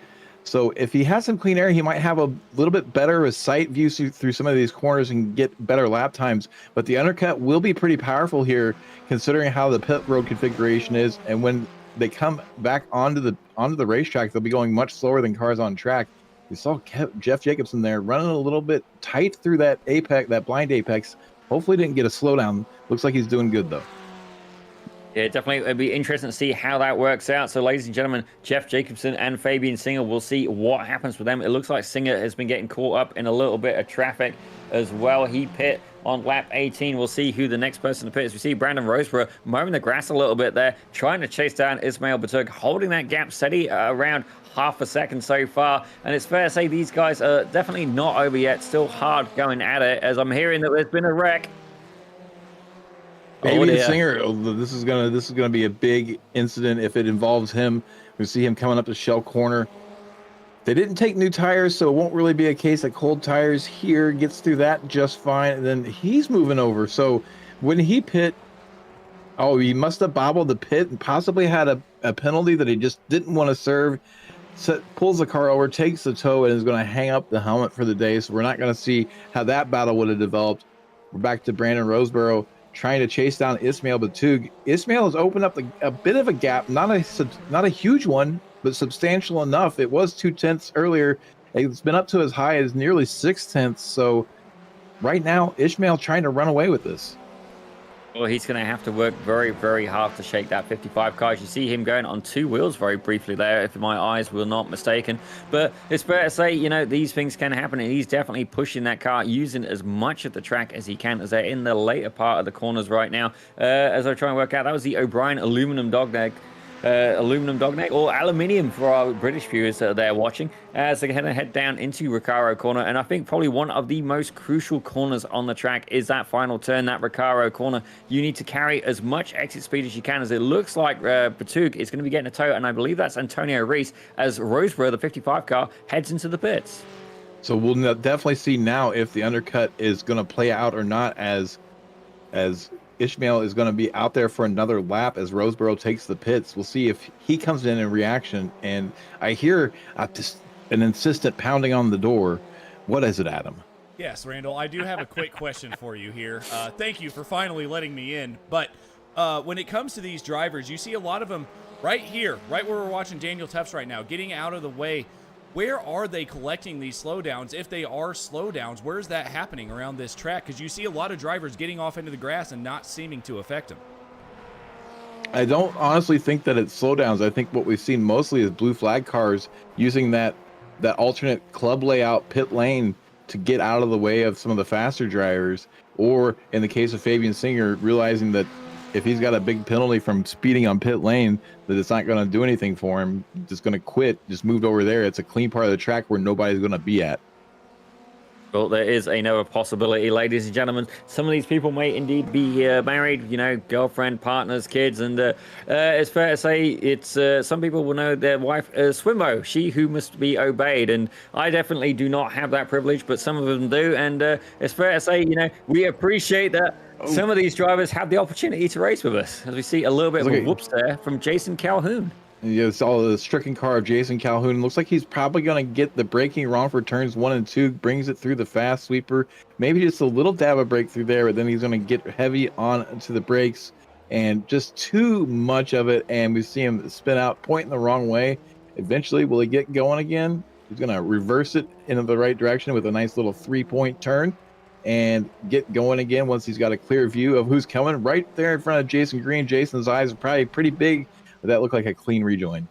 So if he has some clean air, he might have a little bit better of sight view through some of these corners and get better lap times. But the undercut will be pretty powerful here, considering how the pit road configuration is. And when they come back onto the racetrack, they'll be going much slower than cars on track. We saw Jeff Jacobson there running a little bit tight through that apex, that blind apex. Hopefully didn't get a slowdown. Looks like he's doing good though. Yeah, definitely. It'd be interesting to see how that works out. So, ladies and gentlemen, Jeff Jacobson and Fabian Singer, we'll see what happens with them. It looks like Singer has been getting caught up in a little bit of traffic as well. He pit on lap 18. We'll see who the next person to pit is. We see Brandon Roseborough mowing the grass a little bit there, trying to chase down Ismail Baturg, holding that gap steady around half a second so far. And it's fair to say these guys are definitely not over yet. Still hard going at it, as I'm hearing that there's been a wreck. Maybe the Singer. This is gonna be a big incident if it involves him. We see him coming up the shell corner. They didn't take new tires, so it won't really be a case of cold tires here. Gets through that just fine, and then he's moving over. So when he pit, oh, he must have bobbled the pit and possibly had a penalty that he just didn't want to serve. Pulls the car over, takes the tow, and is going to hang up the helmet for the day. So we're not going to see how that battle would have developed. We're back to Brandon Roseborough trying to chase down Ismail Batug. Ismail has opened up a bit of a gap, not a huge one, but substantial enough. It was 2/10 earlier. It's been up to as high as nearly 6/10. So right now, Ismail trying to run away with this. Well, he's going to have to work very, very hard to shake that 55 car. As you see him going on 2 wheels very briefly there, if my eyes were not mistaken. But it's fair to say, you know, these things can happen, and he's definitely pushing that car, using as much of the track as he can, as they're in the later part of the corners right now. As I try and work out, that was the O'Brien aluminum dogleg. Or aluminium for our British viewers that are there watching, as they're going to head down into Recaro corner. And I think probably one of the most crucial corners on the track is that final turn, that Recaro corner. You need to carry as much exit speed as you can, as it looks like Batug is going to be getting a tow, and I believe that's Antonio Reese, as Roseborough, the 55 car, heads into the pits. So we'll definitely see now if the undercut is going to play out or not, as Ishmael is going to be out there for another lap as Roseborough takes the pits. We'll see if he comes in reaction. And I hear an insistent pounding on the door. What is it, Adam? Yes, Randall, I do have a quick question for you here. Thank you for finally letting me in. But when it comes to these drivers, you see a lot of them right here, right where we're watching Daniel Tufts right now, getting out of the way. Where are they collecting these slowdowns? If they are slowdowns, where is that happening around this track? Because you see a lot of drivers getting off into the grass and not seeming to affect them. I don't honestly think that it's slowdowns. I think what we've seen mostly is blue flag cars using that alternate club layout pit lane to get out of the way of some of the faster drivers. Or in the case of Fabian Singer, realizing that if he's got a big penalty from speeding on pit lane, that it's not going to do anything for him. Just going to quit, just moved over there. It's a clean part of the track where nobody's going to be at. Well, there is another possibility, ladies and gentlemen. Some of these people may indeed be married, you know, girlfriend, partners, kids, and it's fair to say it's some people will know their wife as Swimbo, she who must be obeyed, and I definitely do not have that privilege, but some of them do, and it's fair to say, you know, we appreciate that some of these drivers have the opportunity to race with us, as we see a little bit of a whoops there from Jason Calhoun. Yeah, it's all the stricken car of Jason Calhoun. Looks like he's probably going to get the braking wrong for turns 1 and 2. Brings it through the fast sweeper. Maybe just a little dab of brake through there, but then he's going to get heavy on to the brakes and just too much of it. And we see him spin out, pointing the wrong way. Eventually, will he get going again? He's going to reverse it into the right direction with a nice little 3-point turn and get going again once he's got a clear view of who's coming right there in front of Jason Green. Jason's eyes are probably pretty big. That looked like a clean rejoin.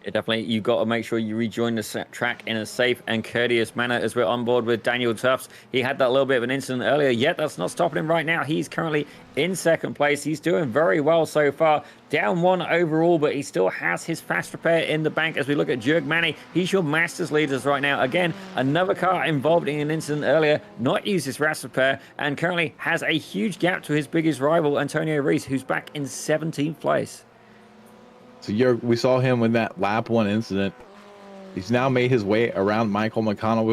Yeah, definitely. You got to make sure you rejoin the track in a safe and courteous manner, as we're on board with Daniel Tufts. He had that little bit of an incident earlier, yet that's not stopping him right now. He's currently in second place. He's doing very well so far. Down 1 overall, but he still has his fast repair in the bank. As we look at Jurg Manny, he's your Masters leaders right now. Again, another car involved in an incident earlier, not used his fast repair, and currently has a huge gap to his biggest rival, Antonio Reese, who's back in 17th place. So we saw him in that lap 1 incident. He's now made his way around Michael McConnell.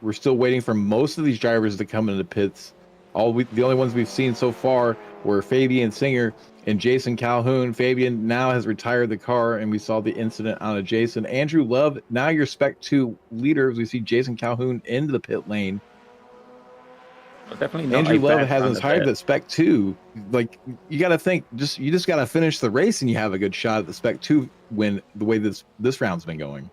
We're still waiting for most of these drivers to come into the pits. The only ones we've seen so far were Fabian Singer and Jason Calhoun. Fabian now has retired the car, and we saw the incident on a Jason. Andrew Love, now your Spec 2 leader, as we see Jason Calhoun into the pit lane. Definitely not. Andrew Love hasn't hired the Spec 2. Like, you got to think, you just got to finish the race and you have a good shot at the Spec 2 win, the way this round's been going.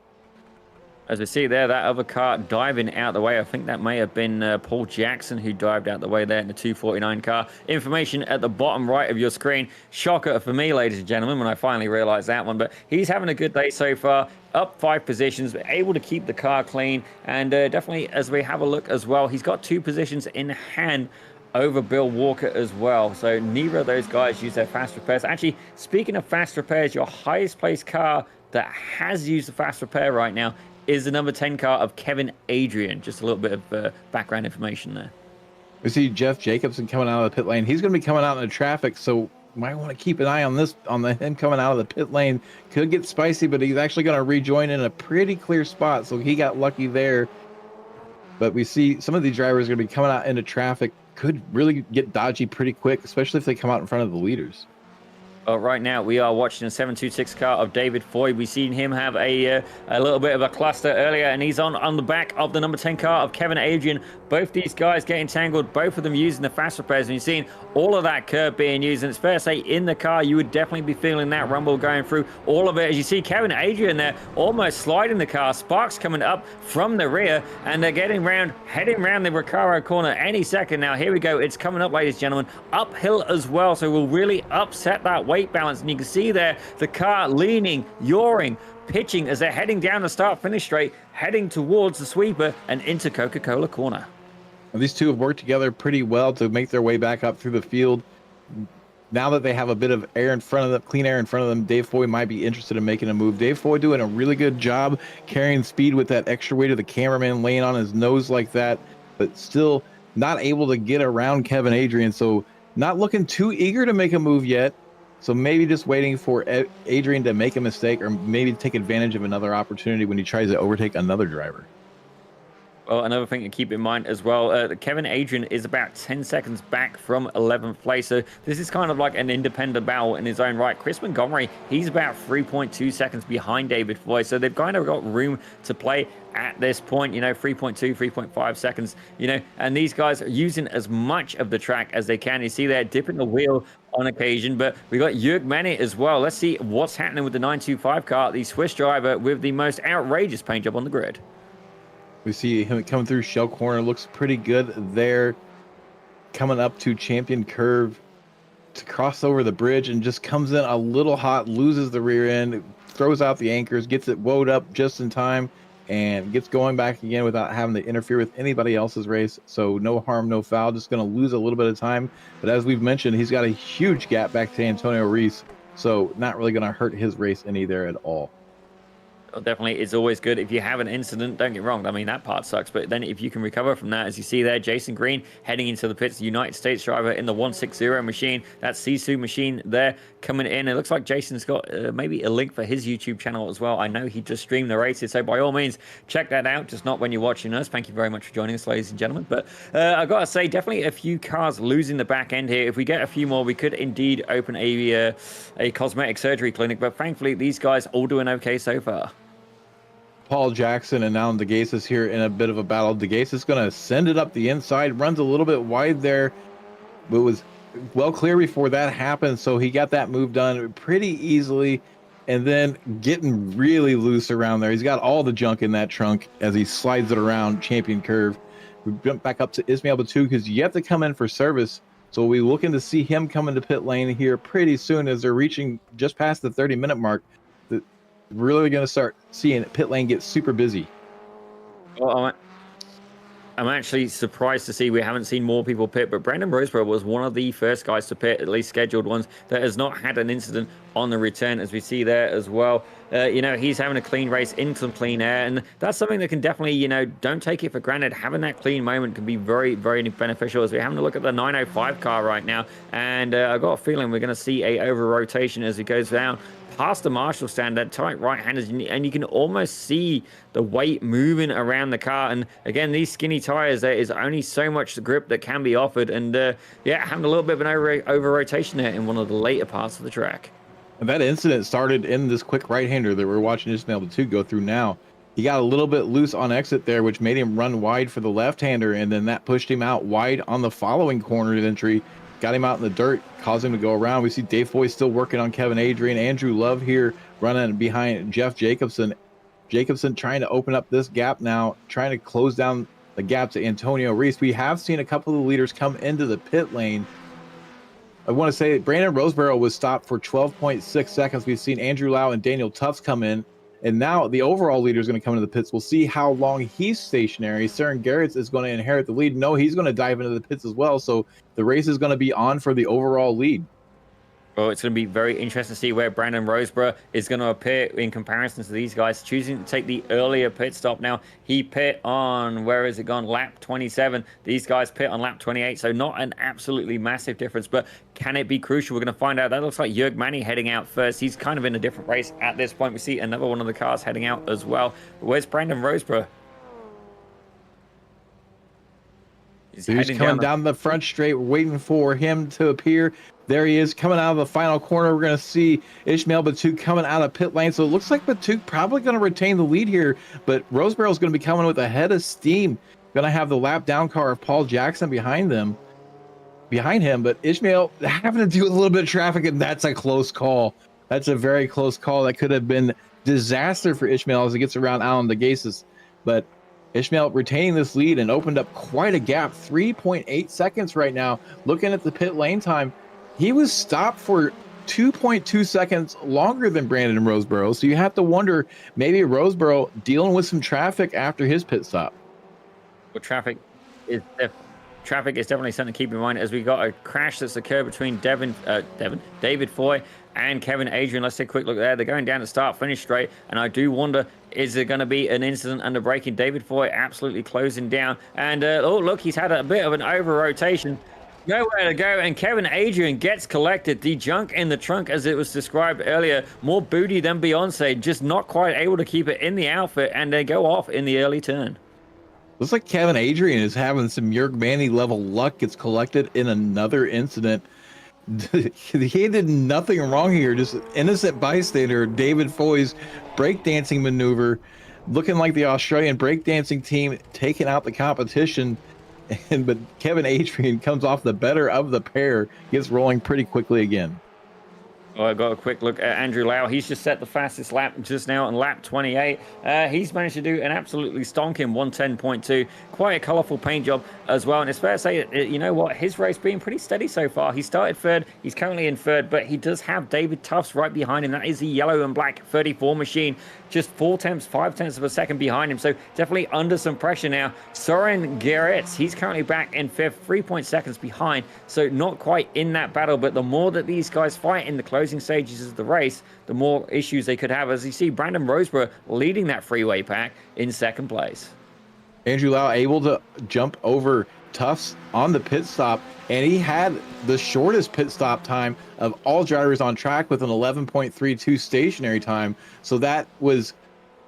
As we see there, that other car diving out the way. I think that may have been Paul Jackson who dived out the way there in the 249 car. Information at the bottom right of your screen. Shocker for me, ladies and gentlemen, when I finally realized that one. But he's having a good day so far. Up 5 positions, but able to keep the car clean. And definitely, as we have a look as well, he's got 2 positions in hand over Bill Walker as well. So neither of those guys use their fast repairs. Actually, speaking of fast repairs, your highest placed car that has used the fast repair right now is the number 10 car of Kevin Adrian. Just a little bit of background information there. We see Jeff Jacobson coming out of the pit lane. He's going to be coming out in the traffic, so might want to keep an eye on this, him coming out of the pit lane. Could get spicy, but he's actually going to rejoin in a pretty clear spot, so he got lucky there. But we see some of these drivers are going to be coming out into traffic, could really get dodgy pretty quick, especially if they come out in front of the leaders. Right now, we are watching a 726 car of David Foy. We've seen him have a little bit of a cluster earlier, and he's on the back of the number 10 car of Kevin Adrian. Both these guys getting tangled, both of them using the fast repairs, and you've seen all of that curb being used. And it's fair to say, in the car, you would definitely be feeling that rumble going through all of it. As you see Kevin Adrian there almost sliding the car, sparks coming up from the rear, and they're heading around the Recaro corner any second now. Here we go. It's coming up, ladies and gentlemen, uphill as well, so we'll really upset that weight balance. And you can see there the car leaning, yawing, pitching as they're heading down the start-finish straight, heading towards the sweeper and into Coca-Cola corner. And these two have worked together pretty well to make their way back up through the field. Now that they have a bit of air in front of them, clean air in front of them, Dave Foy might be interested in making a move. Dave Foy doing a really good job carrying speed with that extra weight of the cameraman laying on his nose like that, but still not able to get around Kevin Adrian. So not looking too eager to make a move yet. So maybe just waiting for Adrian to make a mistake, or maybe take advantage of another opportunity when he tries to overtake another driver. Well, another thing to keep in mind as well, Kevin Adrian is about 10 seconds back from 11th place. So this is kind of like an independent battle in his own right. Chris Montgomery, he's about 3.2 seconds behind David Foy. So they've kind of got room to play at this point, 3.2, 3.5 seconds, and these guys are using as much of the track as they can. You see they're dipping the wheel on occasion, but we got Jörg Manny as well. Let's see what's happening with the 925 car, the Swiss driver with the most outrageous paint job on the grid. We see him coming through shell corner, looks pretty good there. Coming up to champion curve to cross over the bridge, and just comes in a little hot, loses the rear end, throws out the anchors, gets it woed up just in time, and gets going back again without having to interfere with anybody else's race. So no harm, no foul, just going to lose a little bit of time. But as we've mentioned, he's got a huge gap back to Antonio Reese, so not really going to hurt his race any there at all. Definitely, it's always good if you have an incident. Don't get me wrong, I mean that part sucks, but then if you can recover from that, as you see there, Jason Green heading into the pits, the United States driver in the 160 machine, that Sisu machine there coming in. It looks like Jason's got maybe a link for his YouTube channel as well. I know he just streamed the races, so by all means check that out, just not when you're watching us. Thank you very much for joining us, ladies and gentlemen. But I've got to say, definitely a few cars losing the back end here. If we get a few more, we could indeed open a cosmetic surgery clinic, but thankfully these guys all doing okay so far. Paul Jackson and now DeGasis here in a bit of a battle. DeGasis going to send it up the inside, runs a little bit wide there, but was well clear before that happened, so he got that move done pretty easily. And then getting really loose around there. He's got all the junk in that trunk as he slides it around champion curve. We jump back up to Ismail Batu because you have to come in for service. So we're looking to see him come into pit lane here pretty soon as they're reaching just past the 30-minute mark. Really going to start seeing pit lane get super busy. Well, I'm actually surprised to see we haven't seen more people pit, but Brandon Roseborough was one of the first guys to pit, at least scheduled ones, that has not had an incident on the return, as we see there as well. He's having a clean race in some clean air, and that's something that can definitely, don't take it for granted. Having that clean moment can be very, very beneficial. As we're having a look at the 905 car right now, and I've got a feeling we're going to see a over rotation as it goes down past the Marshall stand, that tight right-handers, and you can almost see the weight moving around the car. And again, these skinny tires, there is only so much grip that can be offered, and having a little bit of an over rotation there in one of the later parts of the track. And that incident started in this quick right-hander that we're watching Ismail Batu go through now. He got a little bit loose on exit there, which made him run wide for the left-hander, and then that pushed him out wide on the following corner entry. Got him out in the dirt, caused him to go around. We see Dave Foy still working on Kevin Adrian. Andrew Love here running behind Jeff Jacobson. Jacobson trying to open up this gap now, trying to close down the gap to Antonio Reese. We have seen a couple of leaders come into the pit lane. I want to say Brandon Roseborough was stopped for 12.6 seconds. We've seen Andrew Lau and Daniel Tufts come in. And now the overall leader is going to come into the pits. We'll see how long he's stationary. Søren Gerrits is going to inherit the lead. No, he's going to dive into the pits as well. So the race is going to be on for the overall lead. Well, it's going to be very interesting to see where Brandon Roseborough is going to appear in comparison to these guys, choosing to take the earlier pit stop. Now, he pit on, where is it gone? Lap 27. These guys pit on lap 28, so not an absolutely massive difference, but can it be crucial? We're going to find out. That looks like Jörg Manny heading out first. He's kind of in a different race at this point. We see another one of the cars heading out as well. But where's Brandon Roseborough? He's coming down the front straight, waiting for him to appear. There he is, coming out of the final corner. We're going to see Ishmael Batuk coming out of pit lane. So it looks like Batuk probably going to retain the lead here, but Roseborough is going to be coming with a head of steam. Going to have the lap down car of Paul Jackson behind him, but Ishmael having to deal with a little bit of traffic, and that's a close call. That's a very close call. That could have been disaster for Ishmael as he gets around Alan DeGasis, but Ishmael retaining this lead and opened up quite a gap, 3.8 seconds right now. Looking at the pit lane time, he was stopped for 2.2 seconds longer than Brandon Roseborough. So you have to wonder, maybe Roseborough dealing with some traffic after his pit stop. Well, traffic is definitely something to keep in mind, as we got a crash that's occurred between David Foy and Kevin Adrian. Let's take a quick look there. They're going down to start, finish straight, and I do wonder, is there going to be an incident under braking? David Foy absolutely closing down, and oh look, he's had a bit of an over rotation. Nowhere to go, and Kevin Adrian gets collected. The junk in the trunk, as it was described earlier, more booty than Beyonce, just not quite able to keep it in the outfit, and they go off in the early turn. Looks like Kevin Adrian is having some Jörg Manny level luck. Gets collected in another incident. He did nothing wrong here, just an innocent bystander. David Foy's breakdancing maneuver, looking like the Australian breakdancing team taking out the competition. But Kevin Adrian comes off the better of the pair, gets rolling pretty quickly again. Well, I got a quick look at Andrew Lau. He's just set the fastest lap just now on lap 28. He's managed to do an absolutely stonking 110.2. Quite a colourful paint job as well. And it's fair to say, you know what, his race being pretty steady so far. He started third. He's currently in third, but he does have David Tufts right behind him. That is the yellow and black 34 machine. Just 5 tenths of a second behind him. So definitely under some pressure now. Soren Gerets, he's currently back in fifth, 3 seconds behind. So not quite in that battle, but the more that these guys fight in the closing stages of the race, the more issues they could have. As you see, Brandon Roseborough leading that freeway pack in second place. Andrew Lau able to jump over Tufts on the pit stop, and he had the shortest pit stop time of all drivers on track with an 11.32 stationary time. So that was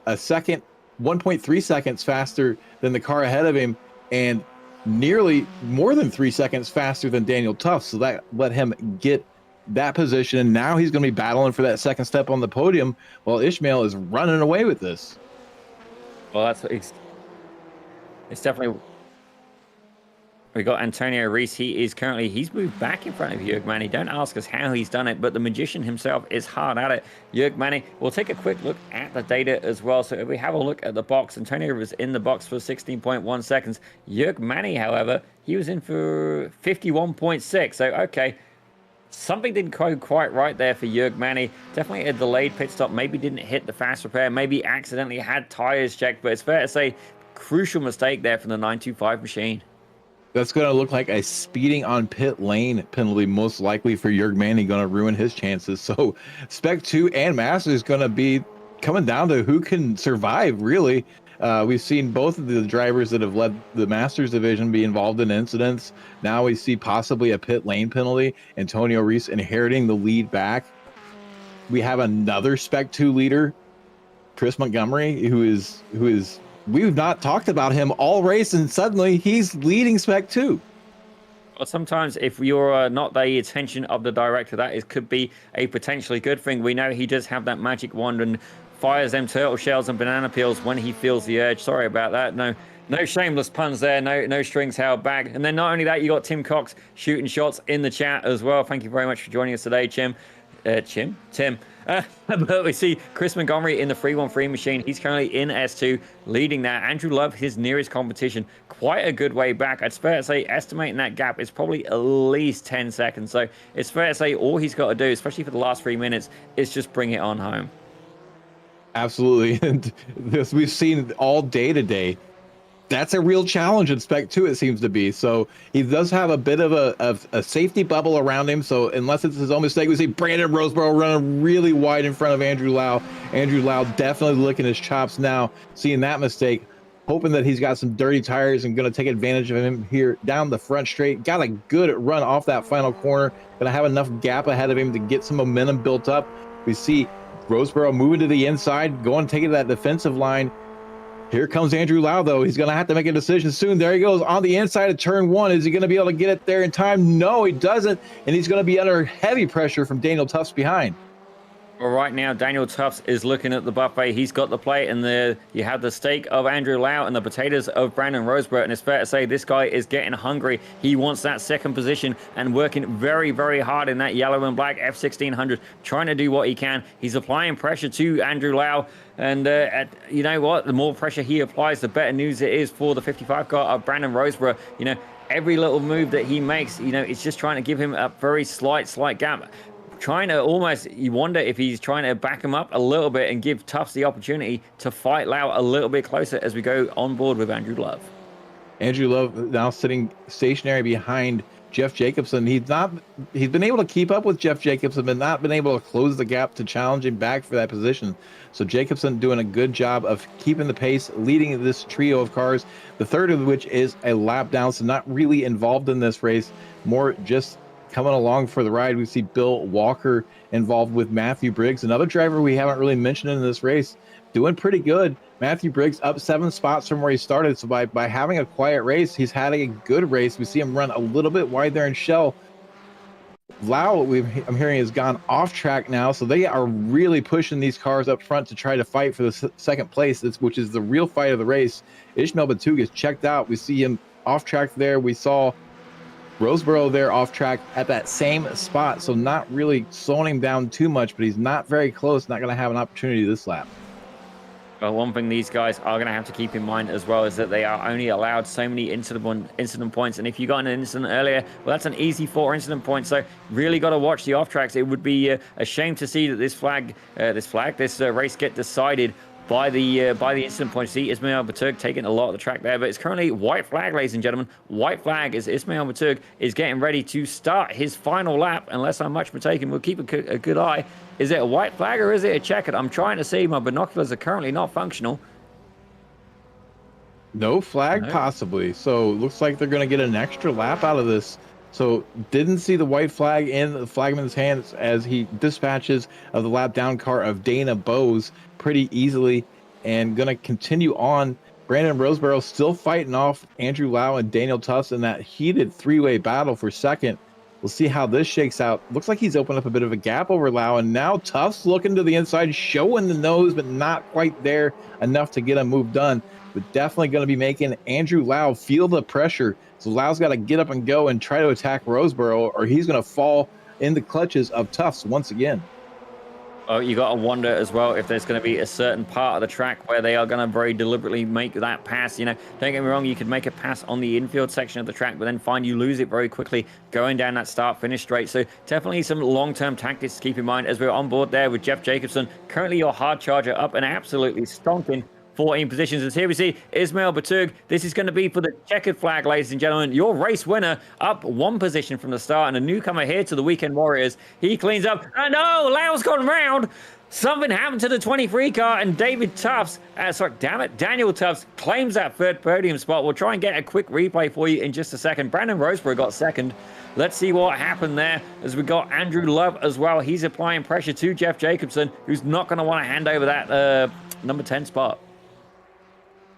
a second, 1.3 seconds faster than the car ahead of him, and nearly more than 3 seconds faster than Daniel Tufts. So that let him get that position, and now he's going to be battling for that second step on the podium while Ishmael is running away with this. Well, it's definitely. We got Antonio Reese. He's moved back in front of Jörg Manny. Don't ask us how he's done it, but the magician himself is hard at it. Jörg Manny. We'll take a quick look at the data as well. So if we have a look at the box, Antonio was in the box for 16.1 seconds. Jörg Manny, however, he was in for 51.6. So okay, something didn't go quite right there for Jörg Manny. Definitely a delayed pit stop. Maybe didn't hit the fast repair. Maybe accidentally had tires checked. But it's fair to say, crucial mistake there from the 925 machine. That's going to look like a speeding on pit lane penalty, most likely for Jörg Manny, going to ruin his chances. So Spec 2 and Masters is going to be coming down to who can survive, really. We've seen both of the drivers that have led the Masters division be involved in incidents. Now we see possibly a pit lane penalty. Antonio Reese inheriting the lead back. We have another Spec 2 leader, Chris Montgomery, who is we've not talked about him all race, and suddenly he's leading Spec 2. Well, sometimes if you're not the attention of the director, that could be a potentially good thing. We know he does have that magic wand and fires them turtle shells and banana peels when he feels the urge. Sorry about that. No shameless puns there. No strings held back. And then not only that, you got Tim Cox shooting shots in the chat as well. Thank you very much for joining us today, Tim. But we see Chris Montgomery in the 313 machine. He's currently in S2, leading that. Andrew Love, his nearest competition, quite a good way back. It's fair to say, estimating that gap is probably at least 10 seconds. So it's fair to say all he's got to do, especially for the last 3 minutes, is just bring it on home. Absolutely. And this we've seen all day today. that's a real challenge in Spec 2, it seems to be. So he does have a bit of a safety bubble around him. So unless it's his own mistake, we see Brandon Roseborough running really wide in front of Andrew Lau. Andrew Lau definitely licking his chops now, seeing that mistake, hoping that he's got some dirty tires and going to take advantage of him here down the front straight. Got a good run off that final corner. Going to have enough gap ahead of him to get some momentum built up. We see Roseborough moving to the inside, going to take it to that defensive line. Here comes Andrew Lau, though. He's going to have to make a decision soon. There he goes on the inside of turn 1. Is he going to be able to get it there in time? No, he doesn't. And he's going to be under heavy pressure from Daniel Tufts behind. Well, right now, Daniel Tufts is looking at the buffet. He's got the plate, and you have the steak of Andrew Lau and the potatoes of Brandon Roseborough. And it's fair to say this guy is getting hungry. He wants that second position and working very, very hard in that yellow and black F1600, trying to do what he can. He's applying pressure to Andrew Lau. And you know what? The more pressure he applies, the better news it is for the 55 car of Brandon Roseborough. You know, every little move that he makes, you know, it's just trying to give him a very slight gap. Trying to almost, you wonder if he's trying to back him up a little bit and give Tufts the opportunity to fight Lau a little bit closer as we go on board with Andrew Love. Andrew Love now sitting stationary behind Jeff Jacobson. He's been able to keep up with Jeff Jacobson, but not been able to close the gap to challenge him back for that position. So Jacobson doing a good job of keeping the pace, leading this trio of cars, the third of which is a lap down, so not really involved in this race, more just coming along for the ride. We see Bill Walker involved with Matthew Briggs, another driver we haven't really mentioned in this race, doing pretty good. Matthew Briggs up 7 spots from where he started. So by having a quiet race, he's had a good race. We see him run a little bit wide there in shell. Lau, I'm hearing, has gone off track now. So they are really pushing these cars up front to try to fight for the second place, which is the real fight of the race. Ishmael Batug is checked out. We see him off track there. We saw Roseborough there off track at that same spot, so not really slowing him down too much, but he's not very close, not going to have an opportunity this lap. Well, one thing these guys are going to have to keep in mind as well is that they are only allowed so many incident points, and if you got an incident earlier, well, that's an easy 4 incident points, so really got to watch the off tracks. It would be a shame to see that this race get decided by the incident point. See Ismail Batug taking a lot of the track there, but it's currently white flag, ladies and gentlemen. White flag as Ismail Batug is getting ready to start his final lap. Unless I'm much mistaken, we'll keep a good eye. Is it a white flag or is it a checkered? I'm trying to see. My binoculars are currently not functional. No flag, no. Possibly. So looks like they're going to get an extra lap out of this. So didn't see the white flag in the flagman's hands as he dispatches of the lap down car of Dana Bowes pretty easily, and going to continue on. Brandon Roseborough still fighting off Andrew Lau and Daniel Tufts in that heated 3-way battle for second. We'll see how this shakes out. Looks like he's opened up a bit of a gap over Lau, and now Tufts looking to the inside, showing the nose, but not quite there enough to get a move done. But definitely going to be making Andrew Lau feel the pressure. So Lau's got to get up and go and try to attack Roseborough, or he's going to fall in the clutches of Tufts once again. Oh, you got to wonder as well if there's going to be a certain part of the track where they are going to very deliberately make that pass. You know, don't get me wrong, you could make a pass on the infield section of the track, but then find you lose it very quickly going down that start-finish straight. So definitely some long-term tactics to keep in mind as we're on board there with Jeff Jacobson. Currently your hard charger up and absolutely stonking 14 positions. As here we see Ismail Batug. This is going to be for the checkered flag, ladies and gentlemen. Your race winner up 1 position from the start, and a newcomer here to the Weekend Warriors. He cleans up. Oh no, Lau's gone round. Something happened to the 23 car, and Daniel Tufts claims that third podium spot. We'll try and get a quick replay for you in just a second. Brandon Roseborough got second. Let's see what happened there as we got Andrew Love as well. He's applying pressure to Jeff Jacobson, who's not going to want to hand over that number 10 spot.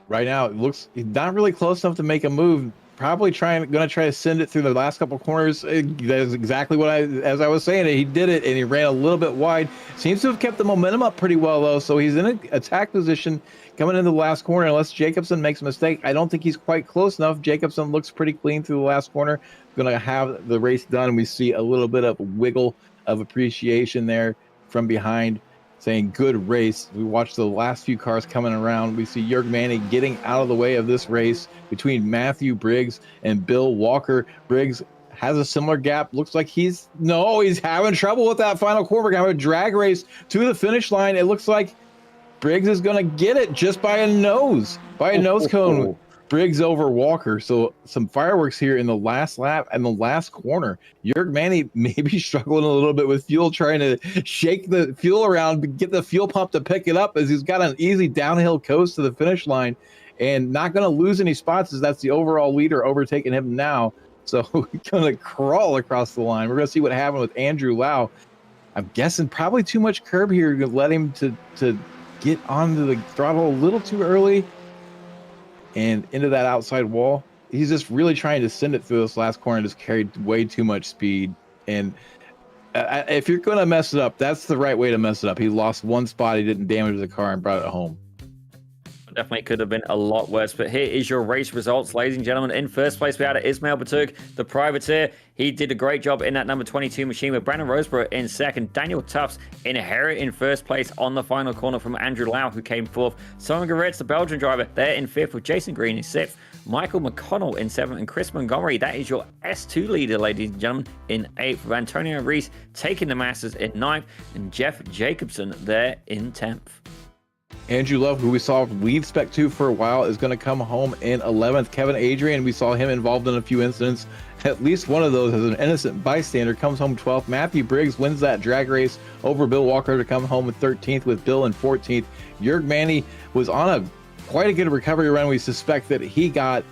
Right now, it looks he's not really close enough to make a move. Probably going to try to send it through the last couple corners. That is exactly what as I was saying, he did it, and he ran a little bit wide. Seems to have kept the momentum up pretty well, though. So he's in an attack position coming into the last corner. Unless Jacobson makes a mistake, I don't think he's quite close enough. Jacobson looks pretty clean through the last corner. Going to have the race done. We see a little bit of wiggle of appreciation there from behind, saying good race. We watched the last few cars coming around. We see Jörg Manny getting out of the way of this race between Matthew Briggs and Bill Walker. Briggs has a similar gap. Looks like he's having trouble with that final corner. We're going to have a drag race to the finish line. It looks like Briggs is going to get it just by a nose cone. Briggs over Walker. So some fireworks here in the last lap and the last corner. Jörg Manny maybe struggling a little bit with fuel, trying to shake the fuel around, get the fuel pump to pick it up as he's got an easy downhill coast to the finish line and not going to lose any spots as that's the overall leader overtaking him now. So he's going to crawl across the line. We're going to see what happened with Andrew Lau. I'm guessing probably too much curb here to let him to get onto the throttle a little too early and into that outside wall. He's just really trying to send it through this last corner, just carried way too much speed. And if you're going to mess it up, that's the right way to mess it up. He lost one spot, he didn't damage the car and brought it home. Definitely could have been a lot worse, but here is your race results, ladies and gentlemen. In first place, we had Ismail Batug, the privateer. He did a great job in that number 22 machine with Brandon Roseborough in second. Daniel Tufts in first place on the final corner from Andrew Lau, who came fourth. Simon Goretz, the Belgian driver, there in fifth with Jason Green in sixth. Michael McConnell in seventh, and Chris Montgomery, that is your S2 leader, ladies and gentlemen, in eighth. With Antonio Reese taking the Masters in ninth, and Jeff Jacobson there in 10th. Andrew Love, who we saw lead Spec 2 for a while, is going to come home in 11th. Kevin Adrian, we saw him involved in a few incidents. At least one of those as an innocent bystander, comes home 12th. Matthew Briggs wins that drag race over Bill Walker to come home in 13th with Bill in 14th. Jörg Manny was on quite a good recovery run. We suspect that he got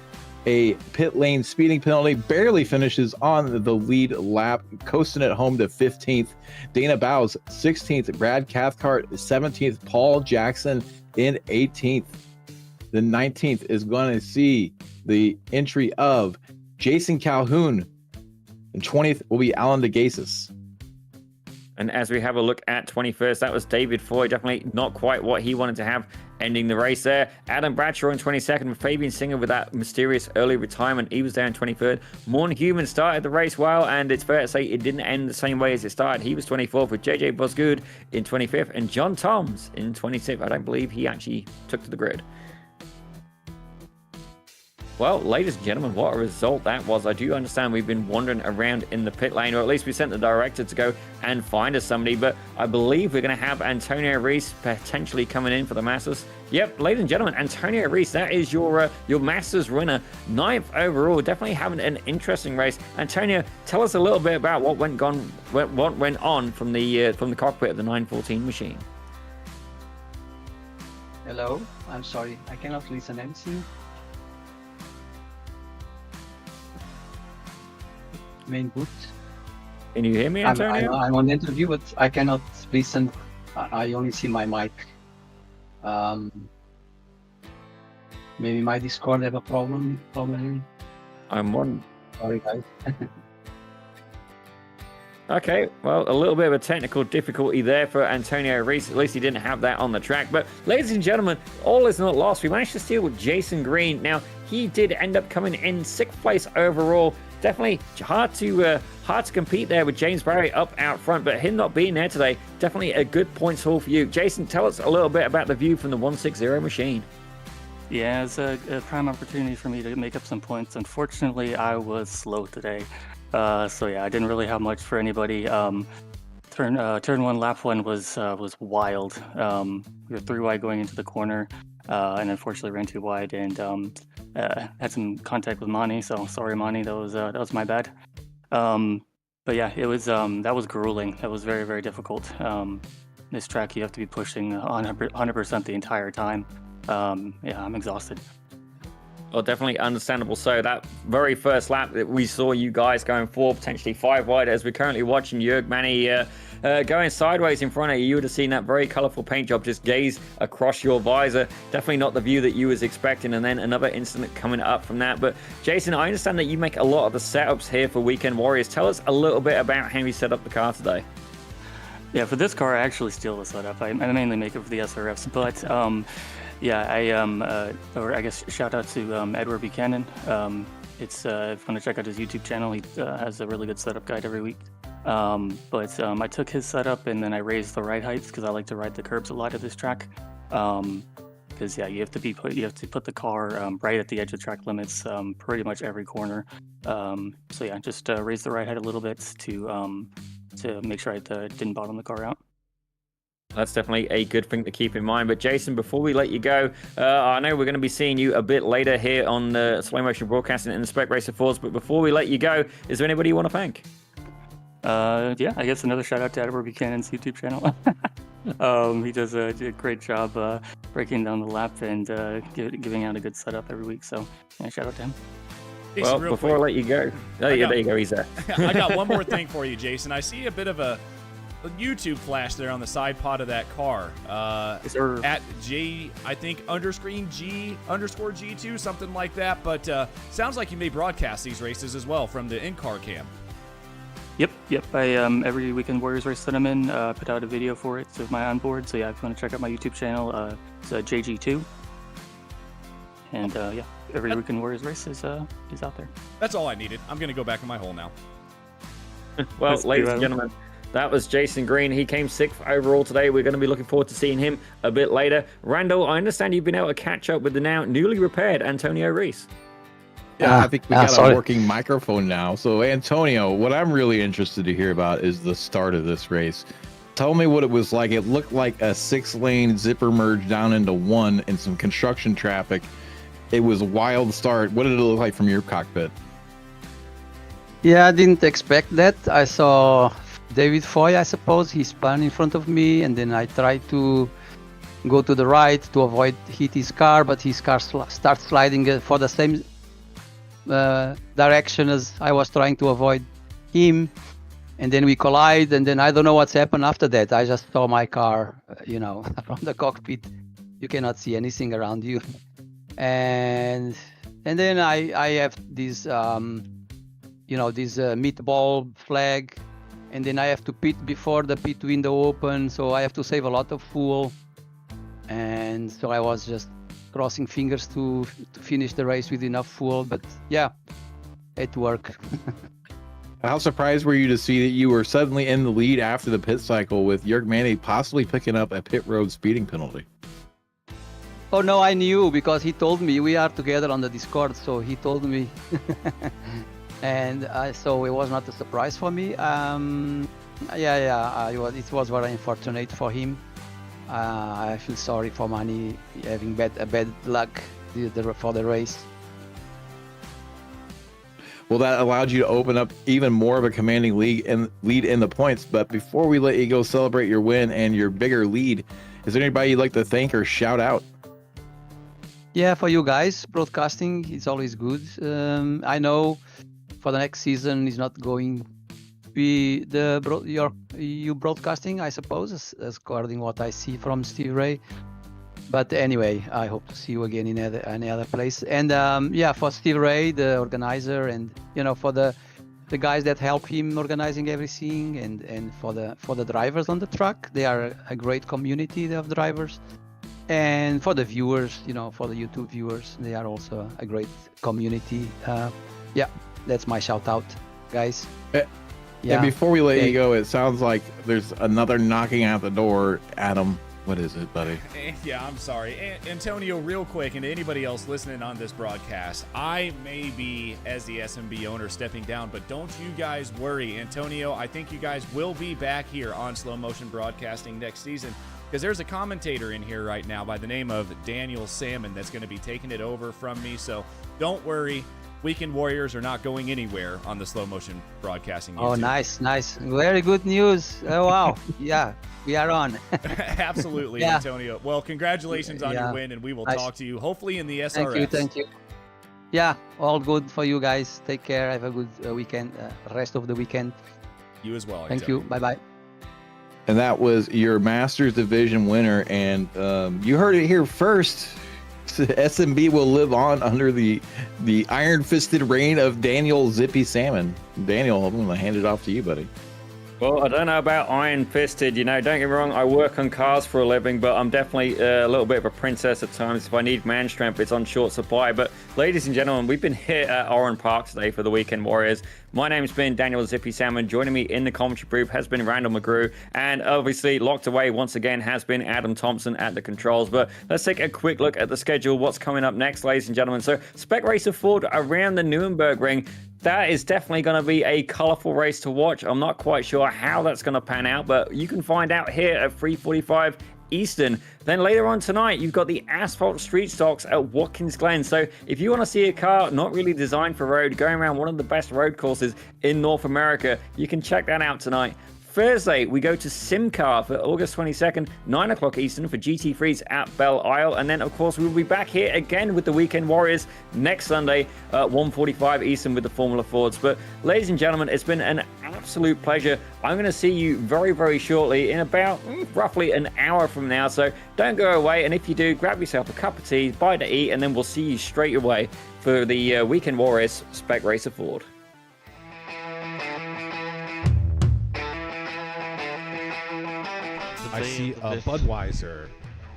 a pit lane speeding penalty, barely finishes on the lead lap, coasting it home to 15th. Dana Bowes, 16th. Brad Cathcart, 17th. Paul Jackson in 18th. The 19th is going to see the entry of Jason Calhoun. And 20th will be Alan DeGasis. And as we have a look at 21st, that was David Foy. Definitely not quite what he wanted to have ending the race there. Adam Bradshaw in 22nd, with Fabian Singer with that mysterious early retirement. He was there in 23rd. Morn Human started the race well, and it's fair to say it didn't end the same way as it started. He was 24th with JJ Bosgood in 25th, and John Toms in 26th. I don't believe he actually took to the grid. Well, ladies and gentlemen, what a result that was. I do understand we've been wandering around in the pit lane, or at least we sent the director to go and find us somebody, but I believe we're going to have Antonio Reese potentially coming in for the Masters. Yep, ladies and gentlemen, Antonio Reese, that is your Masters winner, 9th overall. Definitely having an interesting race. Antonio, tell us a little bit about what went on from the cockpit of the 914 machine. Hello, I'm sorry, I cannot listen anything. Main boot. Can you hear me, Antonio? I'm on the interview, but I cannot listen. I only see my mic. Maybe my Discord have a problem. Probably. I'm one. Sorry, guys. Okay, well, a little bit of a technical difficulty there for Antonio Reese. At least he didn't have that on the track. But, ladies and gentlemen, all is not lost. We managed to steal with Jason Green. Now, he did end up coming in 6th place overall. Definitely hard to compete there with James Barry up out front, but him not being there today, definitely a good points haul for you. Jason, tell us a little bit about the view from the 160 machine. Yeah, it's a prime opportunity for me to make up some points. Unfortunately, I was slow today. So yeah, I didn't really have much for anybody. Turn 1, lap 1 was wild. We were 3 wide going into the corner, and unfortunately ran too wide and had some contact with Mani. So sorry, Mani, that was my bad. But yeah, it was that was grueling. That was very, very difficult. This track you have to be pushing 100% the entire time. Yeah, I'm exhausted. Well, definitely understandable. So that very first lap that we saw you guys going 4, potentially 5 wide, as we're currently watching Jörg Manny going sideways in front of you, you would have seen that very colourful paint job just gaze across your visor. Definitely not the view that you was expecting, and then another incident coming up from that. But Jason, I understand that you make a lot of the setups here for Weekend Warriors. Tell us a little bit about how you set up the car today. Yeah, for this car, I actually steal the setup. I mainly make it for the SRFs, but yeah, or I guess shout out to Edward Buchanan. If you want to check out his YouTube channel, he has a really good setup guide every week. But I took his setup and then I raised the ride heights because I like to ride the curbs a lot at this track. Because yeah, you have to put the car right at the edge of track limits pretty much every corner. So yeah, just raise the ride height a little bit to make sure I didn't bottom the car out. that's definitely a good thing to keep in mind. But Jason, before we let you go, I know we're going to be seeing you a bit later here on Slow Motion Broadcasting in the Spec Racer Force, but before we let you go, is there anybody you want to thank? Yeah, I guess another shout out to Edward Buchanan's YouTube channel. He does a great job breaking down the lap and giving out a good setup every week. So yeah, shout out to him. Jason, well, before I let you go, there you go, he's there. I got one more thing for you, Jason. I see a bit of a YouTube flash there on the side pod of that car. At J, I think _G_G2, something like that. But sounds like you may broadcast these races as well from the in-car cam. Yep. I every weekend Warriors race that I'm in, put out a video for it of my onboard. So yeah, if you want to check out my YouTube channel, it's JG2. And yeah, every weekend Warriors race is out there. That's all I needed. I'm gonna go back in my hole now. Well, ladies and gentlemen, that was Jason Green. He came 6th overall today. We're going to be looking forward to seeing him a bit later. Randall, I understand you've been able to catch up with the now newly repaired Antonio Reese. Yeah, I think we got a working microphone now. So, Antonio, what I'm really interested to hear about is the start of this race. Tell me what it was like. It looked like a 6-lane zipper merge down into one and some construction traffic. It was a wild start. What did it look like from your cockpit? Yeah, I didn't expect that. I saw David Foy, I suppose. He spun in front of me, and then I tried to go to the right to avoid hit his car, but his car starts sliding for the same direction as I was trying to avoid him, and then we collide, and then I don't know what's happened after that. I just saw my car, from the cockpit. You cannot see anything around you, and then I have this this meatball flag, and then I have to pit before the pit window open, so I have to save a lot of fuel, and so I was just crossing fingers to finish the race with enough fuel, but yeah, it worked. How surprised were you to see that you were suddenly in the lead after the pit cycle with Jörg Manny possibly picking up a pit road speeding penalty? Oh no, I knew because he told me. We are together on the Discord, so he told me. And so it was not a surprise for me. It was very unfortunate for him. I feel sorry for Manny having bad luck for the race. Well, that allowed you to open up even more of a commanding lead in the points. But before we let you go celebrate your win and your bigger lead, is there anybody you'd like to thank or shout out? Yeah, for you guys, broadcasting is always good. I know for the next season is not going to be you broadcasting, I suppose, as according what I see from Steve Ray. But anyway, I hope to see you again in any other place. And for Steve Ray, the organizer, and for the guys that help him organizing everything, and for the drivers on the track, they are a great community of drivers. And for the viewers, for the YouTube viewers, they are also a great community. That's my shout out, guys. And before we let you go, it sounds like there's another knocking at the door. Adam, what is it, buddy? Yeah, I'm sorry. Antonio, real quick, and to anybody else listening on this broadcast, I may be, as the SMB owner, stepping down, but don't you guys worry. Antonio, I think you guys will be back here on Slow Motion Broadcasting next season, because there's a commentator in here right now by the name of Daniel Salmon that's going to be taking it over from me, so don't worry. Weekend Warriors are not going anywhere on the Slow Motion Broadcasting YouTube. Oh, nice. Very good news. Oh, wow. Yeah, we are on. Absolutely, Antonio. Well, congratulations on your win, and we will talk to you hopefully in the SRS. Thank you. Yeah, all good for you guys. Take care. Have a good weekend, rest of the weekend. You as well. Thank you. Bye-bye. And that was your Masters Division winner. And you heard it here first. SMB will live on under the iron-fisted reign of Daniel Zippy Salmon. Daniel, I'm going to hand it off to you, buddy. Well, I don't know about iron-fisted, don't get me wrong, I work on cars for a living, but I'm definitely a little bit of a princess at times. If I need man strength, it's on short supply. But ladies and gentlemen, we've been here at Oran Park today for the Weekend Warriors. My name's been Daniel Zippy Salmon. Joining me in the commentary booth has been Randall McGrew, and obviously locked away once again has been Adam Thompson at the controls. But let's take a quick look at the schedule, what's coming up next, ladies and gentlemen. So Spec Racer Ford around the Nuremberg ring. That is definitely going to be a colourful race to watch. I'm not quite sure how that's going to pan out, but you can find out here at 3:45 Eastern. Then later on tonight, you've got the Asphalt Street Stocks at Watkins Glen. So if you want to see a car not really designed for road, going around one of the best road courses in North America, you can check that out tonight. Thursday, we go to SimCar for August 22nd, 9 o'clock Eastern for GT3s at Belle Isle. And then, of course, we'll be back here again with the Weekend Warriors next Sunday at 1:45 Eastern with the Formula Fords. But, ladies and gentlemen, it's been an absolute pleasure. I'm going to see you very, very shortly in about roughly an hour from now. So don't go away. And if you do, grab yourself a cup of tea, bite to eat, and then we'll see you straight away for the Weekend Warriors Spec Racer Ford. I see a Budweiser.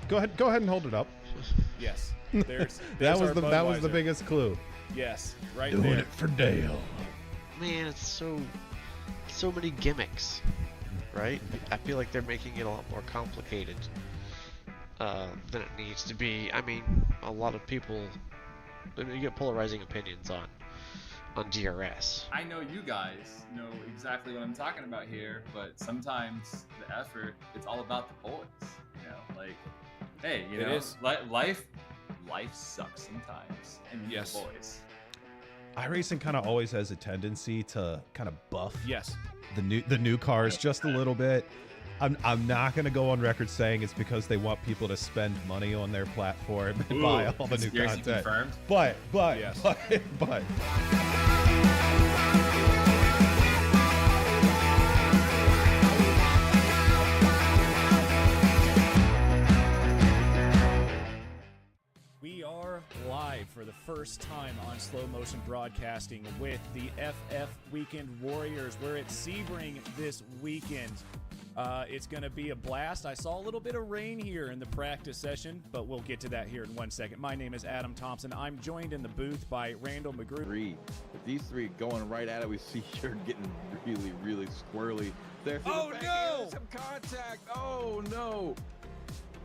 Go ahead and hold it up. Yes. There's that was the Budweiser. biggest clue. Yes, right Doing there. it for Dale. Man, it's so many gimmicks, right? I feel like they're making it a lot more complicated than it needs to be. I mean, a lot of people, you get polarizing opinions on DRS. I know you guys know exactly what I'm talking about here, but sometimes the effort, it's all about the boys. You know, like, hey, you know, life sucks sometimes, and you need the boys. iRacing kind of always has a tendency to kind of buff Yes. the new cars just a little bit. I'm not going to go on record saying it's because they want people to spend money on their platform and buy all the new content. Confirmed. But Yes. but We are live for the first time on slow motion broadcasting with the FF Weekend Warriors. We're at Sebring this weekend. It's going to be a blast. I saw a little bit of rain here in the practice session, but we'll get to that here in 1 second. My name is Adam Thompson. I'm joined in the booth by Randall McGrew. With these three going right at it, we see you're getting really, really squirrely. There's Oh, no! some contact. Oh no!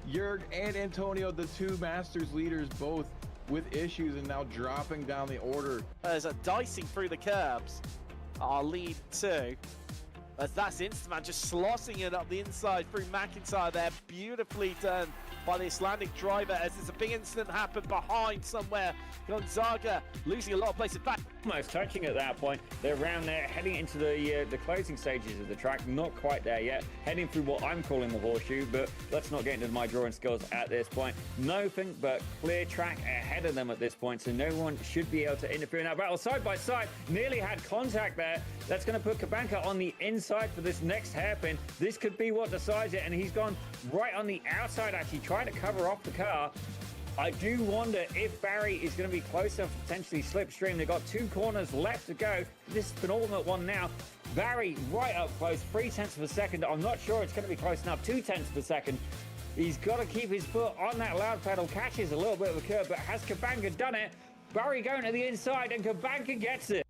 Jurg and Antonio, the two Masters leaders, both with issues and now dropping down the order. There's a dicing through the curbs. Our lead two. As that's Instaman just slossing it up the inside through McIntyre there. Beautifully done by the Icelandic driver as there's a big incident happened behind somewhere. Gonzaga losing a lot of places back. Almost touching at that point. They're around there heading into the closing stages of the track. Not quite there yet. Heading through what I'm calling the horseshoe, but let's not get into my drawing skills at this point. Nothing but clear track ahead of them at this point, so no one should be able to interfere in that battle. Side by side, nearly had contact there. That's going to put Kabanka on the inside for this next hairpin. This could be what decides it, and he's gone right on the outside, actually trying to cover off the car. I do wonder if Barry is going to be close enough to potentially slipstream. They've got 2 corners left to go. This is penultimate one now. Barry right up close, 0.3 of a second. I'm not sure it's going to be close enough, 0.2 of a second. He's got to keep his foot on that loud pedal. Catches a little bit of a curve, but has Kabanka done it? Barry going to the inside, and Kabanka gets it.